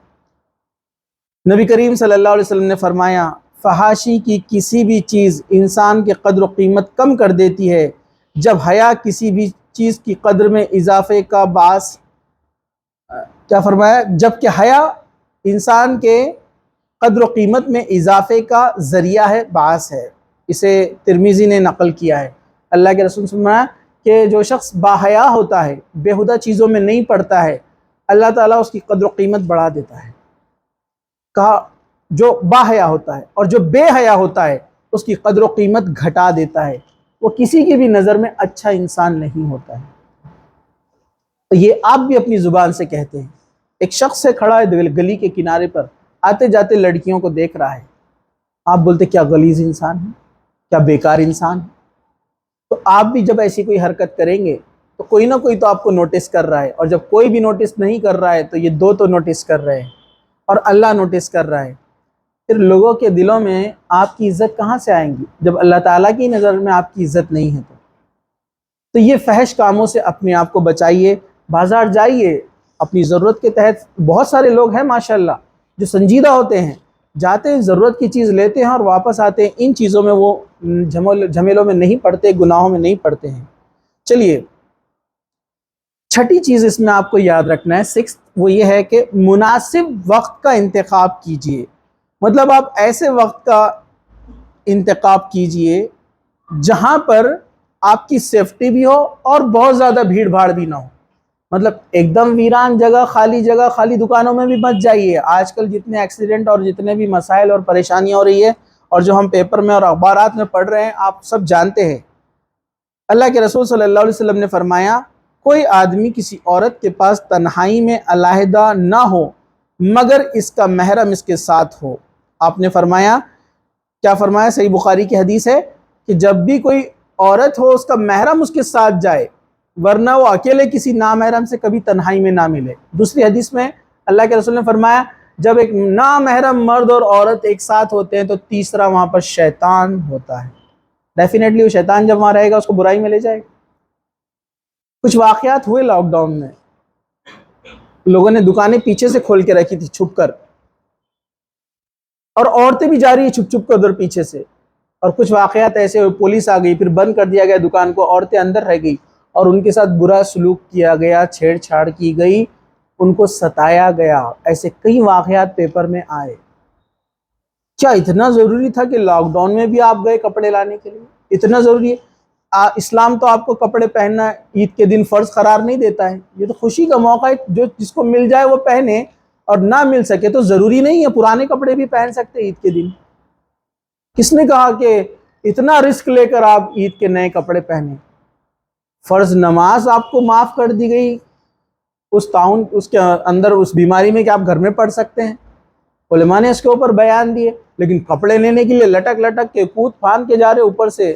نبی کریم صلی اللہ علیہ وسلم نے فرمایا فحاشی کی کسی بھی چیز انسان کی قدر و قیمت کم کر دیتی ہے جب حیا کسی بھی چیز کی قدر میں اضافے کا باعث، کیا فرمایا، جب کہ حیا انسان کے قدر و قیمت میں اضافے کا ذریعہ ہے، باعث ہے۔ اسے ترمذی نے نقل کیا ہے۔ اللہ کے رسول صلی اللہ علیہ وسلم کہ جو شخص باحیا ہوتا ہے، بیہودہ چیزوں میں نہیں پڑتا ہے، اللہ تعالیٰ اس کی قدر و قیمت بڑھا دیتا ہے۔ کہا جو باحیا ہوتا ہے، اور جو بے حیا ہوتا ہے اس کی قدر و قیمت گھٹا دیتا ہے، وہ کسی کی بھی نظر میں اچھا انسان نہیں ہوتا ہے۔ تو یہ آپ بھی اپنی زبان سے کہتے ہیں۔ ایک شخص سے کھڑا ہے گلی کے کنارے پر، آتے جاتے لڑکیوں کو دیکھ رہا ہے، آپ بولتے کیا غلیظ انسان ہے، کیا بیکار انسان ہے۔ تو آپ بھی جب ایسی کوئی حرکت کریں گے تو کوئی نہ کوئی تو آپ کو نوٹس کر رہا ہے، اور جب کوئی بھی نوٹس نہیں کر رہا ہے تو یہ دو تو نوٹس کر رہے ہیں، اور اللہ نوٹس کر رہا ہے۔ پھر لوگوں کے دلوں میں آپ کی عزت کہاں سے آئیں گی جب اللہ تعالیٰ کی نظر میں آپ کی عزت نہیں ہے؟ تو یہ فحش کاموں سے اپنے آپ کو بچائیے۔ بازار جائیے، اپنی ضرورت کے تحت، بہت سارے لوگ ہیں ماشاءاللہ جو سنجیدہ ہوتے ہیں، جاتے ہیں ضرورت کی چیز لیتے ہیں اور واپس آتے ہیں، ان چیزوں میں وہ جھمیلوں میں نہیں پڑتے، گناہوں میں نہیں پڑتے ہیں۔ چلیے چھٹی چیز اس میں آپ کو یاد رکھنا ہے، سکس، وہ یہ ہے کہ مناسب وقت کا انتخاب کیجئے۔ مطلب آپ ایسے وقت کا انتخاب کیجئے جہاں پر آپ کی سیفٹی بھی ہو اور بہت زیادہ بھیڑ بھاڑ بھی نہ ہو۔ مطلب ایک دم ویران جگہ، خالی دکانوں میں بھی مت جائیے۔ آج کل جتنے ایکسیڈنٹ اور جتنے بھی مسائل اور پریشانیاں ہو رہی ہے، اور جو ہم پیپر میں اور اخبارات میں پڑھ رہے ہیں، آپ سب جانتے ہیں۔ اللہ کے رسول صلی اللہ علیہ وسلم نے فرمایا کوئی آدمی کسی عورت کے پاس تنہائی میں علیحدہ نہ ہو مگر اس کا محرم اس کے ساتھ ہو۔ آپ نے فرمایا، کیا فرمایا؟ صحیح بخاری کی حدیث ہے کہ جب بھی کوئی عورت ہو اس کا محرم اس کے ساتھ جائے، ورنہ وہ اکیلے کسی نامحرم سے کبھی تنہائی میں نہ ملے۔ دوسری حدیث میں اللہ کے رسول نے فرمایا جب ایک نامحرم مرد اور عورت ایک ساتھ ہوتے ہیں تو تیسرا وہاں پر شیطان ہوتا ہے۔ ڈیفینیٹلی وہ شیطان جب وہاں رہے گا اس کو برائی میں لے جائے گا۔ کچھ واقعات ہوئے لاک ڈاؤن میں، لوگوں نے دکانیں پیچھے سے کھول کے رکھی تھی چھپ کر، اور عورتیں بھی جا رہی ہیں چھپ چھپ کر ادھر پیچھے سے، اور کچھ واقعات ایسے ہوئے پولیس آ گئی، پھر بند کر دیا گیا دکان کو، عورتیں اندر رہ گئی اور ان کے ساتھ برا سلوک کیا گیا، چھیڑ چھاڑ کی گئی، ان کو ستایا گیا۔ ایسے کئی واقعات پیپر میں آئے۔ کیا اتنا ضروری تھا کہ لاک ڈاؤن میں بھی آپ گئے کپڑے لانے کے لیے؟ اتنا ضروری ہے؟ اسلام تو آپ کو کپڑے پہننا عید کے دن فرض قرار نہیں دیتا ہے، یہ تو خوشی کا موقع ہے، جو جس کو مل جائے وہ پہنے، اور نہ مل سکے تو ضروری نہیں ہے، پرانے کپڑے بھی پہن سکتے عید کے دن۔ کس نے کہا کہ اتنا رسک لے کر آپ عید کے نئے کپڑے پہنے؟ فرض نماز آپ کو معاف کر دی گئی اس کے اندر اس بیماری میں کہ آپ گھر میں پڑھ سکتے ہیں، علماء نے اس کے اوپر بیان دیے، لیکن کپڑے لینے کے لیے لٹک لٹک کے کود پھاند کے جا رہے، اوپر سے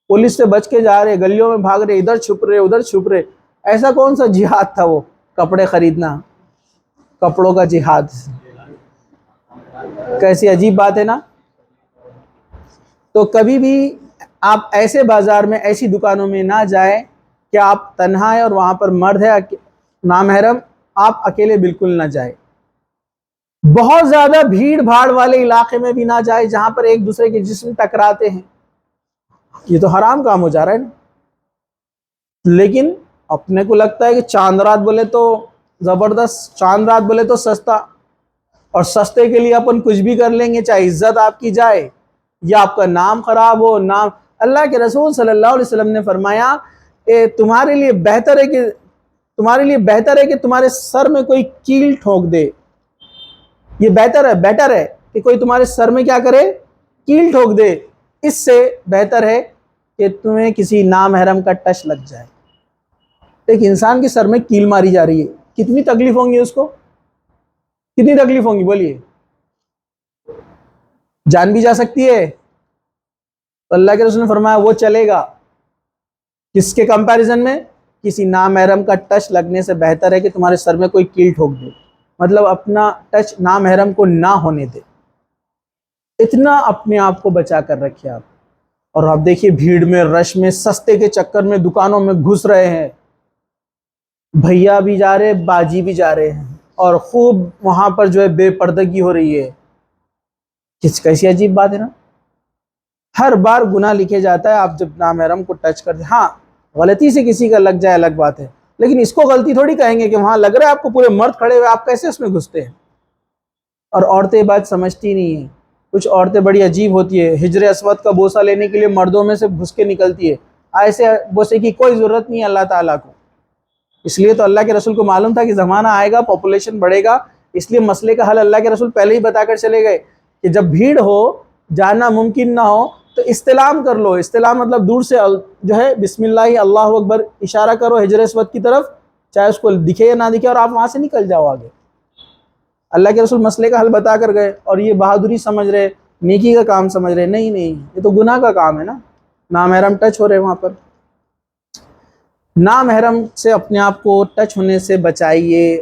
پولیس سے بچ کے جا رہے، گلیوں میں بھاگ رہے، ادھر چھپ رہے ادھر چھپ رہے۔ ایسا کون سا جہاد تھا وہ؟ کپڑے خریدنا، کپڑوں کا جہاد۔ کیسی عجیب بات ہے نا۔ تو کبھی بھی آپ ایسے بازار میں، ایسی دکانوں میں نہ جائیں کہ آپ تنہا ہے اور وہاں پر مرد ہے نامحرم، آپ اکیلے بالکل نہ جائیں۔ بہت زیادہ بھیڑ بھاڑ والے علاقے میں بھی نہ جائیں جہاں پر ایک دوسرے کے جسم ٹکراتے ہیں، یہ تو حرام کام ہو جا رہا ہے نا۔ لیکن اپنے کو لگتا ہے کہ چاند رات بولے تو زبردست، چاند رات بولے تو سستا، اور سستے کے لیے اپن کچھ بھی کر لیں گے، چاہے عزت آپ کی جائے یا آپ کا نام خراب ہو۔ نام، اللہ کے رسول صلی اللہ علیہ وسلم نے فرمایا تمہارے لیے بہتر ہے کہ تمہارے سر میں کوئی کیل ٹھونک دے۔ یہ بیٹر ہے کہ کوئی تمہارے سر میں کیا کرے؟ کیل ٹھونک دے۔ اس سے بہتر ہے کہ تمہیں کسی نامحرم کا ٹچ لگ جائے۔ ایک انسان کے سر میں کیل ماری جا رہی ہے، کتنی تکلیف ہوں گی اس کو؟ کتنی تکلیف ہوں گی بولیے؟ جان بھی جا سکتی ہے۔ تو اللہ کے رسول نے فرمایا وہ چلے گا، کس کے کمپیریزن میں؟ کسی نامحرم کا ٹچ لگنے سے بہتر ہے کہ تمہارے سر میں کوئی کیل ٹھوک دے۔ مطلب اپنا ٹچ نامحرم کو نہ ہونے دے۔ اتنا اپنے آپ کو بچا کر رکھے آپ. اور آپ دیکھیے بھیڑ میں، رش میں، سستے کے چکر میں دکانوں میں گھس رہے ہیں، بھیا بھی جا رہے، باجی بھی جا رہے ہیں، اور خوب وہاں پر جو ہے بے پردگی ہو رہی ہے. کیسی عجیب بات ہے نا. ہر بار گناہ لکھے جاتا ہے آپ جب نامحرم کو ٹچ کرتے. ہاں غلطی سے کسی کا لگ جائے الگ بات ہے، لیکن اس کو غلطی تھوڑی کہیں گے کہ وہاں لگ رہا ہے آپ کو پورے مرد کھڑے ہوئے، آپ کیسے اس میں گھستے ہیں. اور عورتیں بات سمجھتی نہیں ہیں. کچھ عورتیں بڑی عجیب ہوتی ہے، حجر اسود کا بوسہ لینے کے لیے مردوں میں سے گھس کے نکلتی ہے. ایسے بوسے کی کوئی ضرورت نہیں ہے اللہ تعالیٰ کو. اس لیے تو اللہ کے رسول کو معلوم تھا کہ زمانہ آئے گا، پاپولیشن بڑھے گا، اس لیے مسئلے کا حل اللہ کے رسول پہلے ہی بتا کر چلے گئے کہ جب بھیڑ ہو، جانا ممکن نہ ہو، تو استلام کر لو. استلام مطلب دور سے جو ہے بسم اللہ اللہ اکبر اشارہ کرو حجر اسود کی طرف، چاہے اس کو دکھے یا نہ دکھے، اور آپ وہاں سے نکل جاؤ آگے. اللہ کے رسول مسئلے کا حل بتا کر گئے، اور یہ بہادری سمجھ رہے، نیکی کا کام سمجھ رہے. نہیں نہیں، یہ تو گناہ کا کام ہے نا. نامحرم ٹچ ہو رہے وہاں پر. نامحرم سے اپنے آپ کو ٹچ ہونے سے بچائیے،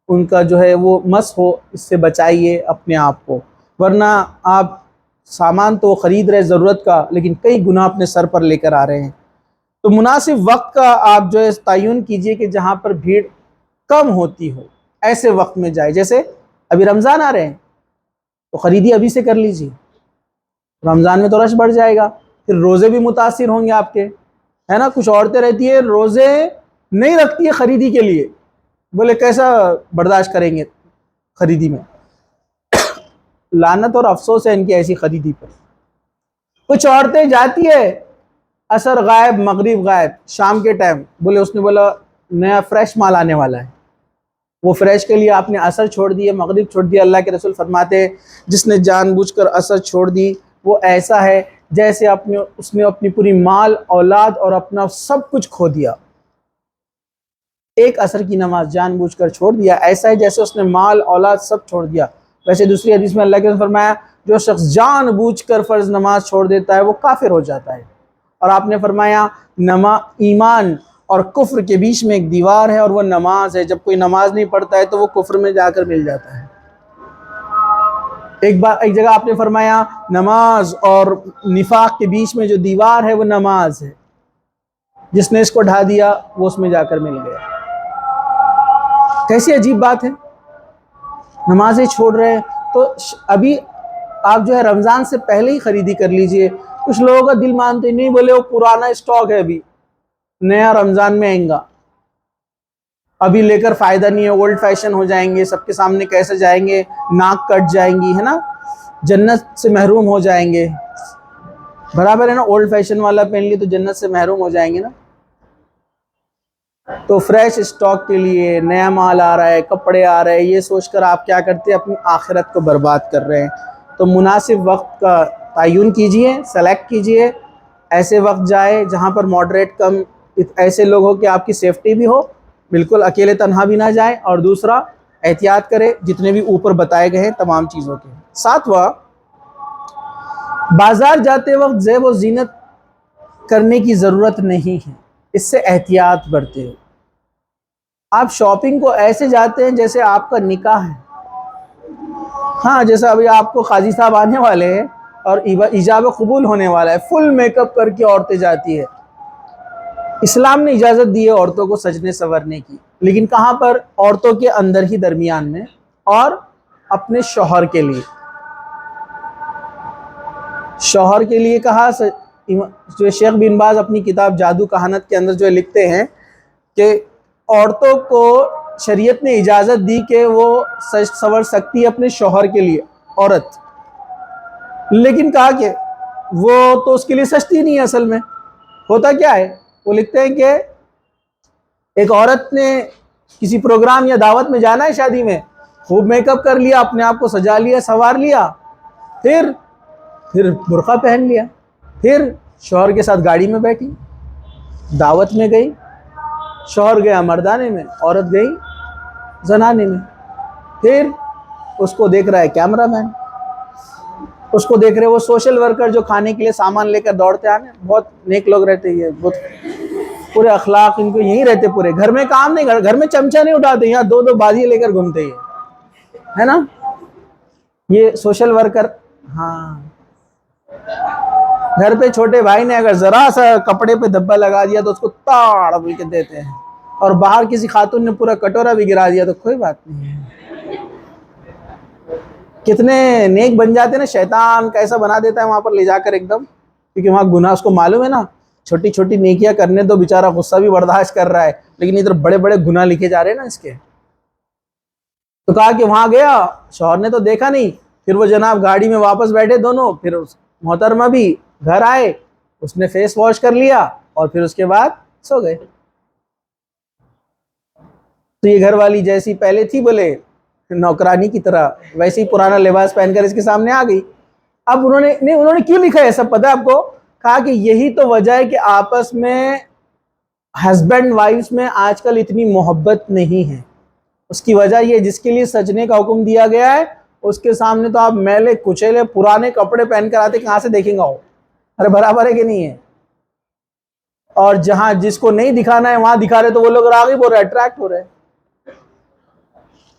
ان کا جو ہے وہ مس ہو اس سے بچائیے اپنے آپ کو، ورنہ آپ سامان تو خرید رہے ضرورت کا، لیکن کئی گناہ اپنے سر پر لے کر آ رہے ہیں. تو مناسب وقت کا آپ جو ہے تعین کیجئے کہ جہاں پر بھیڑ کم ہوتی ہو، ایسے وقت میں جائے. جیسے ابھی رمضان آ رہے ہیں تو خریدی ابھی سے کر لیجیے. رمضان میں تو رش بڑھ جائے گا، پھر روزے بھی متاثر ہوں گے آپ کے، ہے نا. کچھ عورتیں رہتی ہیں روزے نہیں رکھتی ہے خریدی کے لیے، بولے کیسا برداشت کریں گے خریدی میں. لعنت اور افسوس ہے ان کی ایسی خریدی پر. کچھ عورتیں جاتی ہے عصر غائب، مغرب غائب، شام کے ٹائم، بولے اس نے بولا نیا فریش مال آنے والا ہے. وہ فریش کے لیے آپ نے عصر چھوڑ دی، مغرب چھوڑ دیا. اللہ کے رسول فرماتے ہیں جس نے جان بوجھ کر عصر چھوڑ دی وہ ایسا ہے جیسے اس نے اپنی پوری مال، اولاد اور اپنا سب کچھ کھو دیا. ایک عصر کی نماز جان بوجھ کر چھوڑ دیا، ایسا ہے جیسے اس نے مال، اولاد سب چھوڑ دیا. ویسے دوسری حدیث میں اللہ کے رسول فرمایا جو شخص جان بوجھ کر فرض نماز چھوڑ دیتا ہے وہ کافر ہو جاتا ہے. اور آپ نے فرمایا ایمان اور کفر کے بیچ میں ایک دیوار ہے اور وہ نماز ہے. جب کوئی نماز نہیں پڑھتا ہے تو وہ کفر میں جا کر مل جاتا ہے. ایک جگہ آپ نے فرمایا نماز اور نفاق کے بیچ میں جو دیوار ہے وہ نماز ہے، جس نے اس کو ڈھا دیا وہ اس میں جا کر مل گیا. کیسی عجیب بات ہے، نمازیں چھوڑ رہے ہیں. تو ابھی آپ جو ہے رمضان سے پہلے ہی خریدی کر لیجئے. کچھ لوگوں کا دل مانتے نہیں، بولے وہ پرانا اسٹاک ہے، ابھی نیا رمضان میں آئیں گا، ابھی لے کر فائدہ نہیں ہے، اولڈ فیشن ہو جائیں گے، سب کے سامنے کیسے جائیں گے، ناک کٹ جائیں گی، ہے نا، جنت سے محروم ہو جائیں گے. برابر ہے نا، اولڈ فیشن والا پہن لی تو جنت سے محروم ہو جائیں گے نا. تو فریش اسٹاک کے لیے نیا مال آ رہا ہے، کپڑے آ رہے ہیں، یہ سوچ کر آپ کیا کرتے ہیں، اپنی آخرت کو برباد کر رہے ہیں. تو مناسب وقت کا تعین کیجئے، سلیکٹ کیجئے، ایسے وقت جائے جہاں پر ماڈریٹ کم ایسے لوگ ہو کہ آپ کی سیفٹی بھی ہو، بالکل اکیلے تنہا بھی نہ جائیں، اور دوسرا احتیاط کرے جتنے بھی اوپر بتائے گئے ہیں تمام چیزوں کے. ساتواں، بازار جاتے وقت زیب و زینت کرنے کی ضرورت نہیں ہے، اس سے احتیاط برتے. آپ شاپنگ کو ایسے جاتے ہیں جیسے آپ کا نکاح ہے. ہاں جیسا ابھی آپ کو قاضی صاحب آنے والے ہیں اور ایجاب قبول ہونے والا ہے، فل میک اپ کر کے عورتیں جاتی ہے. اسلام نے اجازت دی ہے عورتوں کو سجنے سورنے کی، لیکن کہاں پر؟ عورتوں کے اندر ہی درمیان میں، اور اپنے شوہر کے لیے. شوہر کے لیے کہا، جو شیخ بن باز اپنی کتاب جادو کہانت کے اندر جو لکھتے ہیں کہ عورتوں کو شریعت نے اجازت دی کہ وہ سج سور سکتی ہے اپنے شوہر کے لیے عورت، لیکن کہا کہ وہ تو اس کے لیے سجتی نہیں ہے. اصل میں ہوتا کیا ہے، وہ لکھتے ہیں کہ ایک عورت نے کسی پروگرام یا دعوت میں جانا ہے، شادی میں، خوب میک اپ کر لیا، اپنے آپ کو سجا لیا، سنوار لیا، پھر برقع پہن لیا، پھر شوہر کے ساتھ گاڑی میں بیٹھی، دعوت میں گئی، شوہر گیا مردانے میں، عورت گئی زنانے میں، پھر اس کو دیکھ رہا ہے کیمرہ مین، اس کو دیکھ رہے وہ سوشل ورکر جو کھانے کے لیے سامان لے کر دوڑتے آنے. بہت نیک لوگ رہتے ہیں، بہت پورے اخلاق ان کو یہی رہتے. پورے گھر میں کام نہیں کر، گھر میں چمچہ نہیں اٹھاتے، یہاں دو بازی لے کر گھومتے ہیں، ہے نا. یہ سوشل ورکر ہاں، گھر پہ چھوٹے بھائی نے اگر ذرا سا کپڑے پہ دھبا لگا دیا تو اس کو تاڑ بول کے دیتے ہیں، اور باہر کسی خاتون نے پورا کٹورا بھی گرا دیا تو کوئی بات نہیں ہے۔ کتنے نیک بن جاتے ہیں نا، شیطان کیسا بنا دیتا ہے وہاں پر لے جا کر ایک دم، کیونکہ وہاں گناہ اس کو معلوم ہے نا، چھوٹی چھوٹی نیکیاں کرنے تو بیچارہ غصہ بھی برداشت کر رہا ہے، لیکن ادھر بڑے بڑے گناہ لکھے جا رہے ہیں نا اس کے۔ تو کہا کہ وہاں گیا، شوہر نے تو دیکھا نہیں، پھر وہ جناب گاڑی میں واپس بیٹھے دونوں، پھر محترمہ بھی گھر آئے، اس نے فیس واش کر لیا اور پھر اس کے بعد سو گئے۔ تو یہ گھر والی جیسی پہلے تھی بولے نوکرانی کی طرح، ویسے ہی پرانا لباس پہن کر اس کے سامنے آ گئی۔ اب انہوں نے کیوں لکھا ہے سب پتہ ہے آپ کو؟ کہا کہ یہی تو وجہ ہے کہ آپس میں ہسبینڈ وائفز میں آج کل اتنی محبت نہیں ہے۔ اس کی وجہ یہ، جس کے لیے سجنے کا حکم دیا گیا ہے اس کے سامنے تو آپ میلے کچیلے پرانے کپڑے پہن کر آتے، کہاں سے دیکھیں گا وہ؟ ارے برابر ہے کہ نہیں ہے؟ اور جہاں جس کو نہیں دکھانا ہے وہاں دکھا رہے تو وہ لوگ راغب ہو رہے، اٹریکٹ ہو رہے۔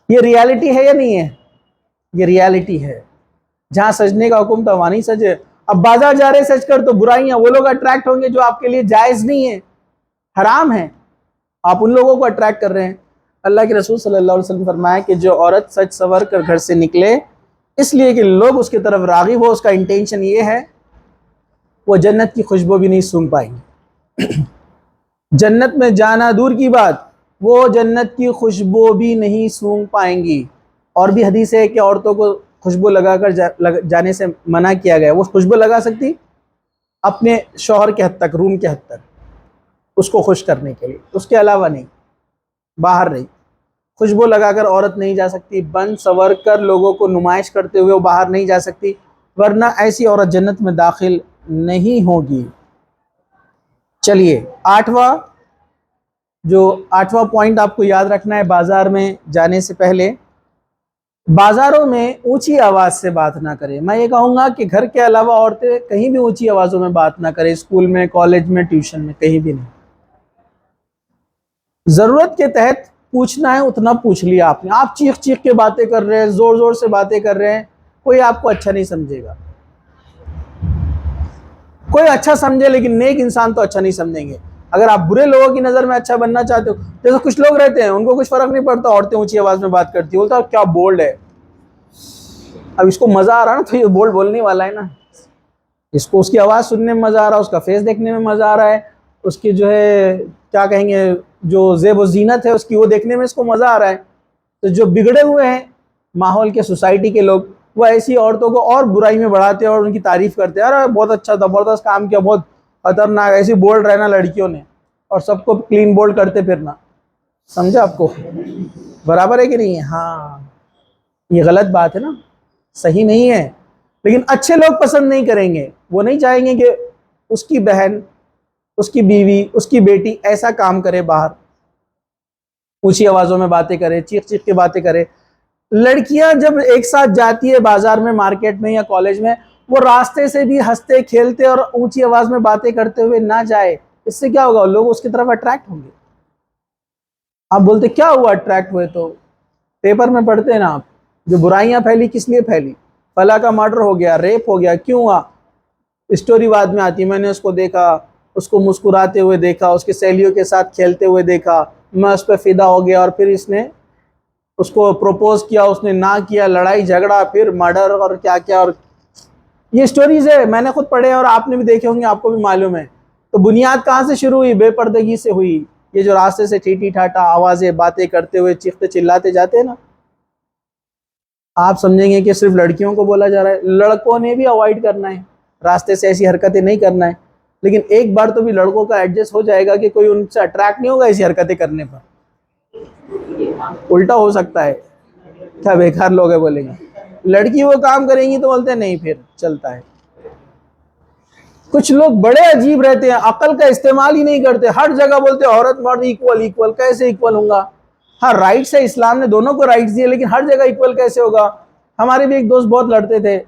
یہ ریالٹی ہے یا نہیں ہے؟ یہ ریالٹی ہے۔ جہاں سجنے کا حکم تھا وہاں نہیں سجے، اب بازار جا رہے سج کر تو برائیاں، وہ لوگ اٹریکٹ ہوں گے جو آپ کے لیے جائز نہیں ہے، حرام ہے، آپ ان لوگوں کو اٹریکٹ کر رہے ہیں۔ اللہ کے رسول صلی اللہ علیہ وسلم فرمایا کہ جو عورت سج سور کر گھر سے نکلے اس لیے کہ لوگ اس کی طرف راغب ہو، اس کا انٹینشن یہ ہے، وہ جنت کی خوشبو بھی نہیں سونگھ پائیں گے۔ جنت میں جانا دور کی بات، وہ جنت کی خوشبو بھی نہیں سونگھ پائیں گی۔ اور بھی حدیث ہے کہ عورتوں کو خوشبو لگا کر جانے سے منع کیا گیا۔ وہ خوشبو لگا سکتی اپنے شوہر کے حد تک، روم کے حد تک، اس کو خوش کرنے کے لیے، اس کے علاوہ نہیں، باہر نہیں۔ خوشبو لگا کر عورت نہیں جا سکتی، بن سور کر لوگوں کو نمائش کرتے ہوئے وہ باہر نہیں جا سکتی، ورنہ ایسی عورت جنت میں داخل نہیں ہوگی۔ چلیے آٹھواں پوائنٹ آپ کو یاد رکھنا ہے بازار میں جانے سے پہلے، بازاروں میں اونچی آواز سے بات نہ کریں۔ میں یہ کہوں گا کہ گھر کے علاوہ عورتیں کہیں بھی اونچی آوازوں میں بات نہ کریں، اسکول میں، کالج میں، ٹیوشن میں، کہیں بھی نہیں۔ ضرورت کے تحت پوچھنا ہے اتنا پوچھ لیا آپ نے، آپ چیخ چیخ کے باتیں کر رہے ہیں، زور زور سے باتیں کر رہے ہیں، کوئی آپ کو اچھا نہیں سمجھے گا۔ کوئی اچھا سمجھے لیکن نیک انسان تو اچھا نہیں سمجھیں گے۔ اگر آپ برے لوگوں کی نظر میں اچھا بننا چاہتے ہو، جیسے کچھ لوگ رہتے ہیں ان کو کچھ فرق نہیں پڑتا، عورتیں اونچی آواز میں بات کرتی، بولتا کیا بولڈ ہے۔ اب اس کو مزہ آ رہا نا تو یہ بولڈ بولنے والا ہے نا، اس کو اس کی آواز سننے میں مزہ آ رہا ہے، اس کا فیس دیکھنے میں مزہ آ رہا ہے، اس کی جو ہے کیا کہیں گے جو زیب و زینت ہے اس کی وہ دیکھنے میں اس کو مزہ آ رہا ہے۔ تو جو بگڑے ہوئے ہیں ماحول کے، سوسائٹی کے لوگ، وہ ایسی عورتوں کو اور برائی میں بڑھاتے ہیں اور ان کی تعریف کرتے ہیں، ارے بہت اچھا زبردست کام کیا، بہت خطرناک، ایسی بولڈ رہنا لڑکیوں نے، اور سب کو کلین بولڈ کرتے پھرنا۔ سمجھا آپ کو؟ برابر ہے کہ نہیں ہے؟ ہاں، یہ غلط بات ہے نا، صحیح نہیں ہے، لیکن اچھے لوگ پسند نہیں کریں گے، وہ نہیں چاہیں گے کہ اس کی بہن، اس کی بیوی، اس کی بیٹی ایسا کام کرے، باہر اونچی آوازوں میں باتیں کرے، چیخ چیخ کے باتیں کرے۔ لڑکیاں جب ایک ساتھ جاتی ہے بازار میں، مارکیٹ میں یا کالج میں، وہ راستے سے بھی ہنستے کھیلتے اور اونچی آواز میں باتیں کرتے ہوئے نہ جائے، اس سے کیا ہوگا؟ لوگ اس کی طرف اٹریکٹ ہوں گے۔ آپ بولتے کیا ہوا اٹریکٹ ہوئے؟ تو پیپر میں پڑھتے ہیں نا آپ، جو برائیاں پھیلی کس لیے پھیلی؟ فلاں کا مرڈر ہو گیا، ریپ ہو گیا، کیوں ہوا؟ اسٹوری بعد میں آتی، میں نے اس کو دیکھا، اس کو مسکراتے ہوئے دیکھا، اس کے سہیلیوں کے ساتھ کھیلتے ہوئے دیکھا، میں اس پہ فدا ہو گیا، اور پھر اس نے اس کو پروپوز کیا، اس نے نہ کیا، لڑائی جھگڑا، پھر مرڈر اور کیا کیا۔ اور یہ سٹوریز ہے، میں نے خود پڑھے اور آپ نے بھی دیکھے ہوں گے، آپ کو بھی معلوم ہے۔ تو بنیاد کہاں سے شروع ہوئی؟ بے پردگی سے ہوئی۔ یہ جو راستے سے ٹھیٹھی ٹھاٹا آوازیں، باتیں کرتے ہوئے چیختے چلاتے جاتے ہیں نا، آپ سمجھیں گے کہ صرف لڑکیوں کو بولا جا رہا ہے، لڑکوں نے بھی اوائڈ کرنا ہے، راستے سے ایسی حرکتیں نہیں کرنا ہے، لیکن ایک بار تو بھی لڑکوں کا ایڈجسٹ ہو جائے گا کہ کوئی ان سے اٹریکٹ نہیں ہوگا ایسی حرکتیں کرنے پر۔ الٹا ہو سکتا ہے، کیا بیکار لوگ ہیں بولیں گے، لڑکی وہ کام کریں گی تو بولتے ہیں نہیں، پھر چلتا ہے۔ کچھ لوگ بڑے عجیب رہتے ہیں، عقل کا استعمال ہی نہیں کرتے، ہر جگہ بولتے ہیں عورت مرد ایکول ایکول، کیسے ایکول ہوں گا؟ ہاں رائٹس ہے، اسلام نے دونوں کو رائٹس دیے، لیکن ہر جگہ ایکول کیسے ہوگا؟ ہمارے بھی ایک دوست بہت لڑتے تھے،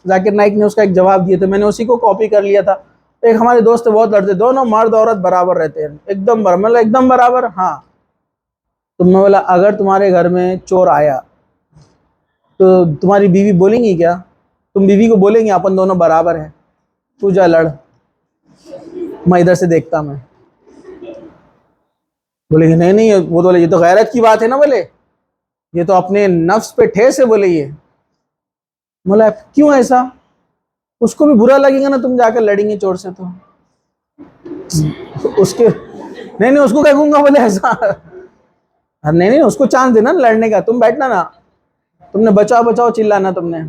ذاکر نائک نے اس کا ایک جواب دیا تھا، میں نے اسی کو کاپی کر لیا تھا۔ ایک ہمارے دوست بہت لڑتے، دونوں مرد عورت برابر رہتے ہیں، ایک دم برابر، مطلب ایک دم برابر۔ ہاں تو میں بولا اگر تمہارے گھر میں چور آیا تو تمہاری بیوی بولیں گی کیا تم بیوی کو بولیں گے اپن دونوں برابر ہیں, تو جا لڑ, میں ادھر سے دیکھتا, میں بولے گے نہیں نہیں, وہ تو بولے یہ تو غیرت کی بات ہے نا, بولے یہ تو اپنے نفس پہ ٹھیس ہے, بولے یہ. بولا کیوں ایسا؟ اس کو بھی برا لگے گا نا تم جا کر لڑیں گے چور سے, تو اس کے نہیں نہیں اس کو کہوں گا بولے ایسا, نہیں نہیں اس کو چانس دینا لڑنے کا, تم بیٹھنا نا, تم نے بچاؤ بچاؤ چلانا تم نے.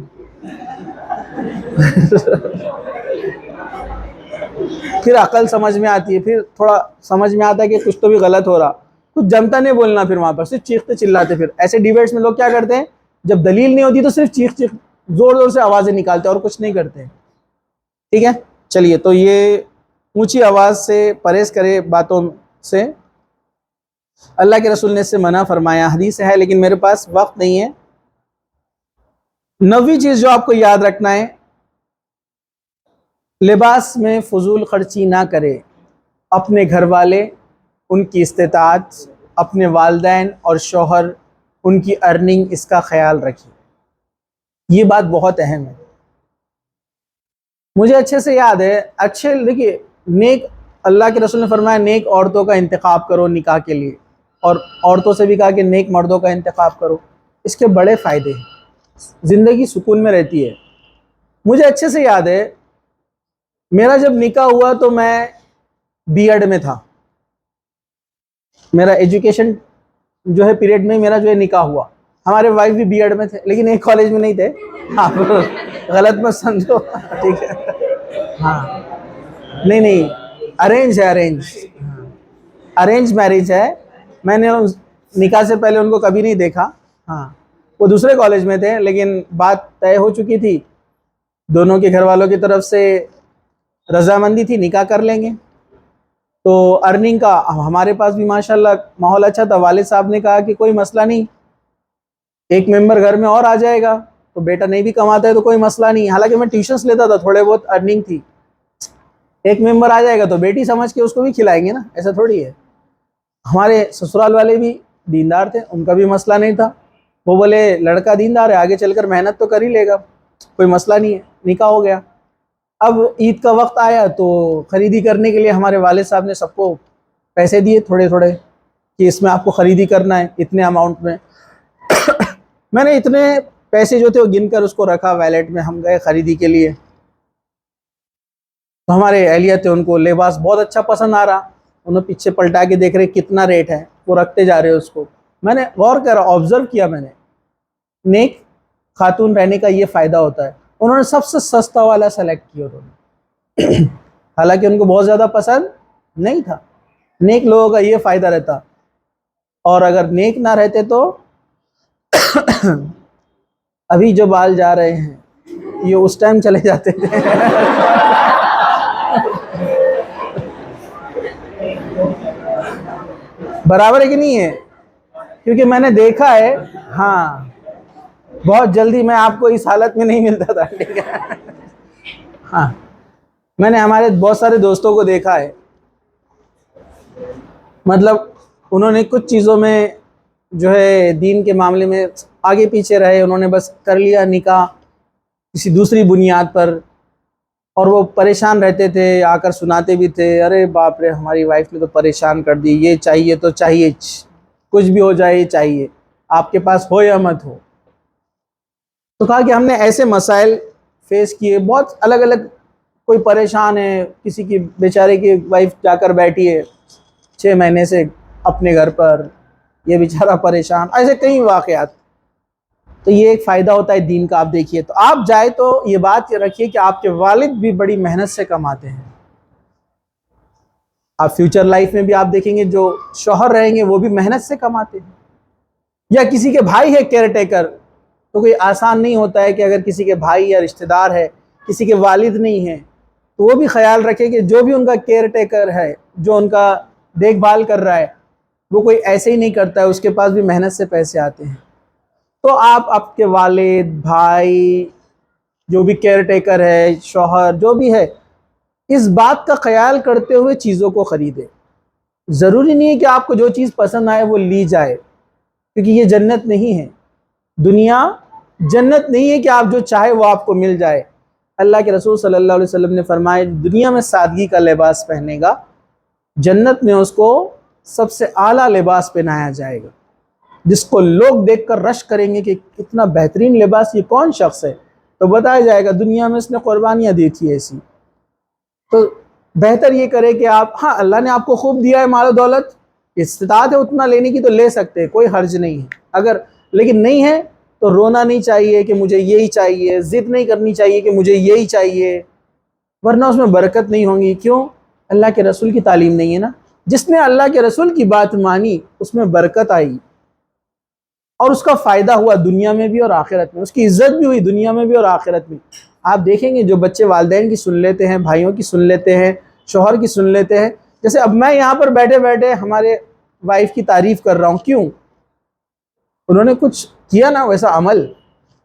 پھر عقل سمجھ میں آتی ہے, پھر تھوڑا سمجھ میں آتا ہے کہ کچھ تو بھی غلط ہو رہا, کچھ جمتا نہیں بولنا, پھر وہاں پر صرف چیختے چلاتے. پھر ایسے ڈیبیٹس میں لوگ کیا کرتے ہیں, جب دلیل نہیں ہوتی تو صرف چیخ چیخ زور زور سے آوازیں نکالتے اور کچھ نہیں کرتے. ٹھیک ہے, چلیے, تو یہ اونچی آواز سے پرہیز کرے باتوں سے. اللہ کے رسول نے اس سے منع فرمایا, حدیث ہے لیکن میرے پاس وقت نہیں ہے. 9ویں چیز جو آپ کو یاد رکھنا ہے, لباس میں فضول خرچی نہ کرے. اپنے گھر والے, ان کی استطاعت, اپنے والدین اور شوہر, ان کی ارننگ, اس کا خیال رکھیے. یہ بات بہت اہم ہے. مجھے اچھے سے یاد ہے, اچھے دیکھیے, نیک, اللہ کے رسول نے فرمایا نیک عورتوں کا انتخاب کرو نکاح کے لیے, اور عورتوں سے بھی کہا کہ نیک مردوں کا انتخاب کرو. اس کے بڑے فائدے ہیں, زندگی سکون میں رہتی ہے. مجھے اچھے سے یاد ہے, میرا جب نکاح ہوا تو میں بی ایڈ میں تھا. میرا ایجوکیشن جو ہے پیریڈ میں میرا جو ہے نکاح ہوا. ہمارے وائف بھی بی ایڈ میں تھے لیکن ایک کالج میں نہیں تھے, ہاں غلط مت سمجھو, ٹھیک ہے, ہاں نہیں نہیں, ارینج ہے, ارینج میرج ہے. میں نے نکاح سے پہلے ان کو کبھی نہیں دیکھا. ہاں, وہ دوسرے کالج میں تھے لیکن بات طے ہو چکی تھی, دونوں کے گھر والوں کی طرف سے رضامندی تھی, نکاح کر لیں گے. تو ارننگ کا ہمارے پاس بھی ماشاءاللہ ماحول اچھا تھا. والد صاحب نے کہا کہ کوئی مسئلہ نہیں, ایک ممبر گھر میں اور آ جائے گا, تو بیٹا نہیں بھی کماتا ہے تو کوئی مسئلہ نہیں. حالانکہ میں ٹیوشنس لیتا تھا, تھوڑے بہت ارننگ تھی. ایک ممبر آ جائے گا تو بیٹی سمجھ کے اس کو بھی کھلائیں گے نا, ایسا تھوڑی ہے. ہمارے سسرال والے بھی دیندار تھے, ان کا بھی مسئلہ نہیں تھا. وہ بولے لڑکا دیندار ہے, آگے چل کر محنت تو کر ہی لے گا, کوئی مسئلہ نہیں ہے. نکاح ہو گیا. اب عید کا وقت آیا تو خریدی کرنے کے لیے ہمارے والد صاحب نے سب کو پیسے دیے تھوڑے تھوڑے, کہ اس میں آپ کو خریدی کرنا ہے اتنے اماؤنٹ میں. میں نے اتنے پیسے جو تھے وہ گن کر اس کو رکھا ویلیٹ میں. ہم گئے خریدی کے لیے, تو ہمارے اہلیہ تھے, ان کو لباس بہت اچھا پسند آ رہا. انہوں پیچھے پلٹا کے دیکھ رہے کتنا ریٹ ہے, وہ رکھتے جا رہے اس کو. میں نے غور کرا, آبزرو کیا میں نے, نیک خاتون رہنے کا یہ فائدہ ہوتا ہے. انہوں نے سب سے سستا والا سلیکٹ کیا انہوں نے, حالانکہ ان کو بہت زیادہ پسند نہیں تھا. نیک لوگوں کا یہ فائدہ رہتا, اور اگر نیک نہ رہتے تو ابھی جو بال جا رہے ہیں یہ اس ٹائم چلے جاتے تھے. برابر ہے کہ نہیں ہے؟ کیونکہ میں نے دیکھا ہے, ہاں بہت جلدی میں آپ کو اس حالت میں نہیں ملتا تھا, ٹھیک ہے. ہاں, میں نے ہمارے بہت سارے دوستوں کو دیکھا ہے, مطلب انہوں نے کچھ چیزوں میں جو ہے دین کے معاملے میں آگے پیچھے رہے. انہوں نے بس کر لیا نکاح کسی دوسری بنیاد پر, اور وہ پریشان رہتے تھے. آ کر سناتے بھی تھے, ارے باپ رے ہماری وائف نے تو پریشان کر دی, یہ چاہیے تو چاہیے, کچھ بھی ہو جائے یہ چاہیے, آپ کے پاس ہو یا مت ہو. تو کہا کہ ہم نے ایسے مسائل فیس کیے بہت الگ الگ. کوئی پریشان ہے, کسی کی بیچارے کی وائف جا کر بیٹھی ہے 6 مہینے سے اپنے گھر پر, یہ بیچارہ پریشان, ایسے کئی واقعات. تو یہ ایک فائدہ ہوتا ہے دین کا. آپ دیکھیے, تو آپ جائے تو یہ بات رکھیے کہ آپ کے والد بھی بڑی محنت سے کماتے ہیں. آپ فیوچر لائف میں بھی آپ دیکھیں گے جو شوہر رہیں گے وہ بھی محنت سے کماتے ہیں. یا کسی کے بھائی ہے کیئر ٹیکر, تو کوئی آسان نہیں ہوتا ہے کہ اگر کسی کے بھائی یا رشتہ دار ہے, کسی کے والد نہیں ہیں, تو وہ بھی خیال رکھے کہ جو بھی ان کا کیئر ٹیکر ہے, جو ان کا دیکھ بھال کر رہا ہے, وہ کوئی ایسے ہی نہیں کرتا ہے, اس کے پاس بھی محنت سے پیسے آتے ہیں. تو آپ کے والد, بھائی, جو بھی کیئر ٹیکر ہے, شوہر جو بھی ہے, اس بات کا خیال کرتے ہوئے چیزوں کو خریدے. ضروری نہیں ہے کہ آپ کو جو چیز پسند آئے وہ لی جائے, کیونکہ یہ جنت نہیں ہے. دنیا جنت نہیں ہے کہ آپ جو چاہے وہ آپ کو مل جائے۔ اللہ کے رسول صلی اللہ علیہ وسلم نے فرمایا دنیا میں سادگی کا لباس پہنے گا، جنت میں اس کو سب سے اعلیٰ لباس پہنایا جائے گا، جس کو لوگ دیکھ کر رش کریں گے کہ اتنا بہترین لباس یہ کون شخص ہے، تو بتایا جائے گا دنیا میں اس نے قربانیاں دی تھی ایسی۔ تو بہتر یہ کرے کہ آپ، ہاں اللہ نے آپ کو خوب دیا ہے مال و دولت، استطاعت ہے اتنا لینے کی تو لے سکتے ہیں، کوئی حرج نہیں ہے، اگر لیکن نہیں ہے تو رونا نہیں چاہیے کہ مجھے یہی چاہیے، ضد نہیں کرنی چاہیے کہ مجھے یہی چاہیے، ورنہ اس میں برکت نہیں ہوگی۔ کیوں؟ اللہ کے رسول کی تعلیم نہیں ہے نا۔ جس نے اللہ کے رسول کی بات مانی اس میں برکت آئی، اور اس کا فائدہ ہوا دنیا میں بھی اور آخرت میں، اس کی عزت بھی ہوئی دنیا میں بھی اور آخرت میں۔ آپ دیکھیں گے جو بچے والدین کی سن لیتے ہیں، بھائیوں کی سن لیتے ہیں، شوہر کی سن لیتے ہیں، جیسے اب میں یہاں پر بیٹھے بیٹھے ہمارے وائف کی تعریف کر رہا ہوں، کیوں؟ انہوں نے کچھ کیا نا ویسا عمل،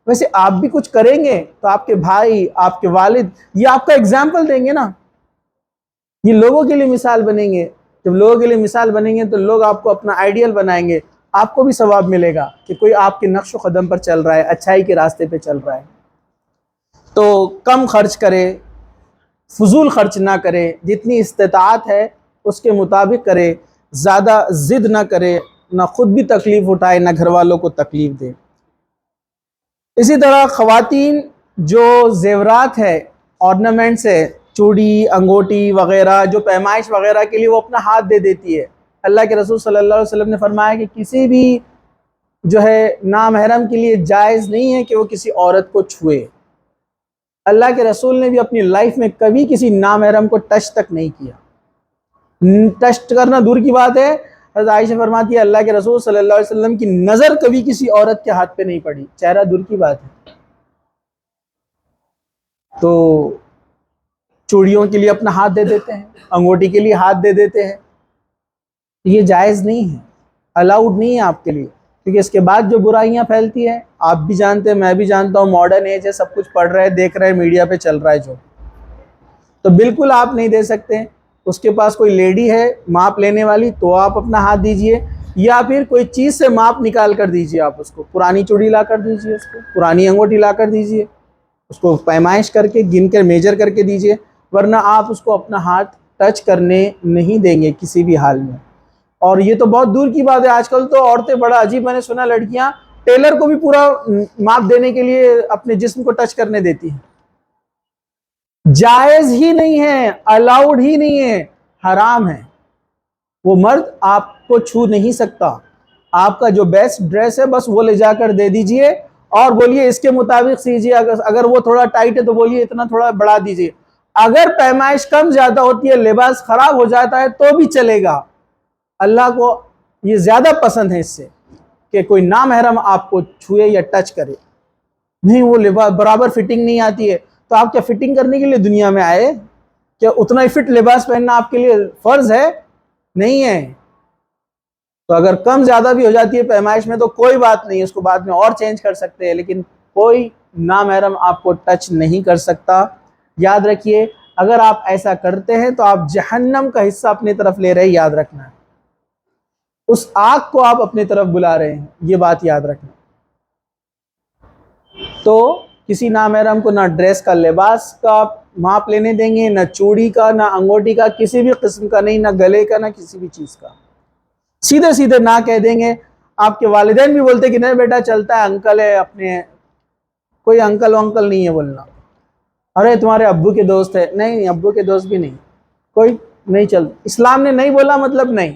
ویسے آپ بھی کچھ کریں گے تو آپ کے بھائی، آپ کے والد یہ آپ کا اگزامپل دیں گے نا، یہ لوگوں کے لیے مثال بنیں گے۔ جب لوگوں کے لیے مثال بنیں گے تو لوگ آپ کو اپنا آئیڈیل بنائیں گے، آپ کو بھی ثواب ملے گا کہ کوئی آپ کے نقش و قدم پر چل رہا ہے، اچھائی کے راستے پہ چل رہا ہے۔ تو کم خرچ کرے، فضول خرچ نہ کرے، جتنی استطاعت ہے اس کے مطابق کرے، زیادہ ضد نہ کرے، نہ خود بھی تکلیف اٹھائے نہ گھر والوں کو تکلیف دے۔ اسی طرح خواتین جو زیورات ہے، آرنامنٹس ہے، چوڑی، انگوٹی وغیرہ جو پیمائش وغیرہ کے لیے وہ اپنا ہاتھ دے دیتی ہے، اللہ کے رسول صلی اللہ علیہ وسلم نے فرمایا کہ کسی بھی جو ہے نامحرم کے لیے جائز نہیں ہے کہ وہ کسی عورت کو چھوئے۔ اللہ کے رسول نے بھی اپنی لائف میں کبھی کسی نامحرم کو ٹچ تک نہیں کیا۔ ٹچ کرنا دور کی بات ہے، حضرت عائشہ فرماتی ہے اللہ کے رسول صلی اللہ علیہ وسلم کی نظر کبھی کسی عورت کے ہاتھ پہ نہیں پڑی، چہرہ دور کی بات ہے۔ تو چوڑیوں کے لیے اپنا ہاتھ دے دیتے ہیں، انگوٹی کے لیے ہاتھ دے دیتے ہیں، یہ جائز نہیں ہے، الاؤڈ نہیں ہے آپ کے لیے، کیونکہ اس کے بعد جو برائیاں پھیلتی ہیں آپ بھی جانتے ہیں، میں بھی جانتا ہوں، ماڈرن ایج ہے، سب کچھ پڑھ رہے دیکھ رہے میڈیا پہ چل رہا ہے جو، تو بالکل آپ نہیں دے سکتے۔ اس کے پاس کوئی لیڈی ہے ماپ لینے والی تو آپ اپنا ہاتھ دیجئے، یا پھر کوئی چیز سے ماپ نکال کر دیجئے، آپ اس کو پرانی چوڑی لا کر دیجئے، اس کو پرانی انگوٹی لا کر دیجئے، اس کو پیمائش کر کے گن کر میجر کر کے دیجئے، ورنہ آپ اس کو اپنا ہاتھ ٹچ کرنے نہیں دیں گے کسی بھی حال میں۔ اور یہ تو بہت دور کی بات ہے، آج کل تو عورتیں بڑا عجیب، میں نے سنا لڑکیاں ٹیلر کو بھی پورا ماپ دینے کے لیے اپنے جسم کو ٹچ کرنے دیتی ہیں۔ جائز ہی نہیں ہے، الاؤڈ ہی نہیں ہے، حرام ہے۔ وہ مرد آپ کو چھو نہیں سکتا، آپ کا جو بیسٹ ڈریس ہے بس وہ لے جا کر دے دیجئے اور بولیے اس کے مطابق سیجئے، اگر وہ تھوڑا ٹائٹ ہے تو بولیے اتنا تھوڑا بڑھا دیجئے، اگر پیمائش کم زیادہ ہوتی ہے، لباس خراب ہو جاتا ہے تو بھی چلے گا۔ اللہ کو یہ زیادہ پسند ہے اس سے کہ کوئی نامحرم آپ کو چھوئے یا ٹچ کرے۔ نہیں وہ لباس برابر فٹنگ نہیں آتی ہے تو آپ کیا فٹنگ کرنے کے لیے دنیا میں آئے؟ کیا اتنا ہی فٹ لباس پہننا آپ کے لیے فرض ہے؟ نہیں ہے۔ تو اگر کم زیادہ بھی ہو جاتی ہے پیمائش میں تو کوئی بات نہیں، اس کو بعد میں اور چینج کر سکتے ہیں، لیکن کوئی نامحرم آپ کو ٹچ نہیں کر سکتا۔ یاد رکھیے اگر آپ ایسا کرتے ہیں تو آپ جہنم کا حصہ اپنی طرف لے رہے ہیں، یاد رکھنا ہے، اس آگ کو آپ اپنی طرف بلا رہے ہیں، یہ بات یاد رکھنا۔ تو کسی نامحرم کو نہ ڈریس کا، لباس کا ماپ لینے دیں گے، نہ چوڑی کا، نہ انگوٹی کا، کسی بھی قسم کا نہیں، نہ گلے کا، نہ کسی بھی چیز کا۔ سیدھے سیدھے نہ کہہ دیں گے۔ آپ کے والدین بھی بولتے کہ نہیں بیٹا چلتا ہے، انکل ہے اپنے، کوئی انکل ونکل نہیں ہے بولنا۔ ارے تمہارے ابو کے دوست ہے، نہیں ابو کے دوست بھی نہیں، کوئی نہیں چلتا، اسلام نے نہیں بولا مطلب نہیں۔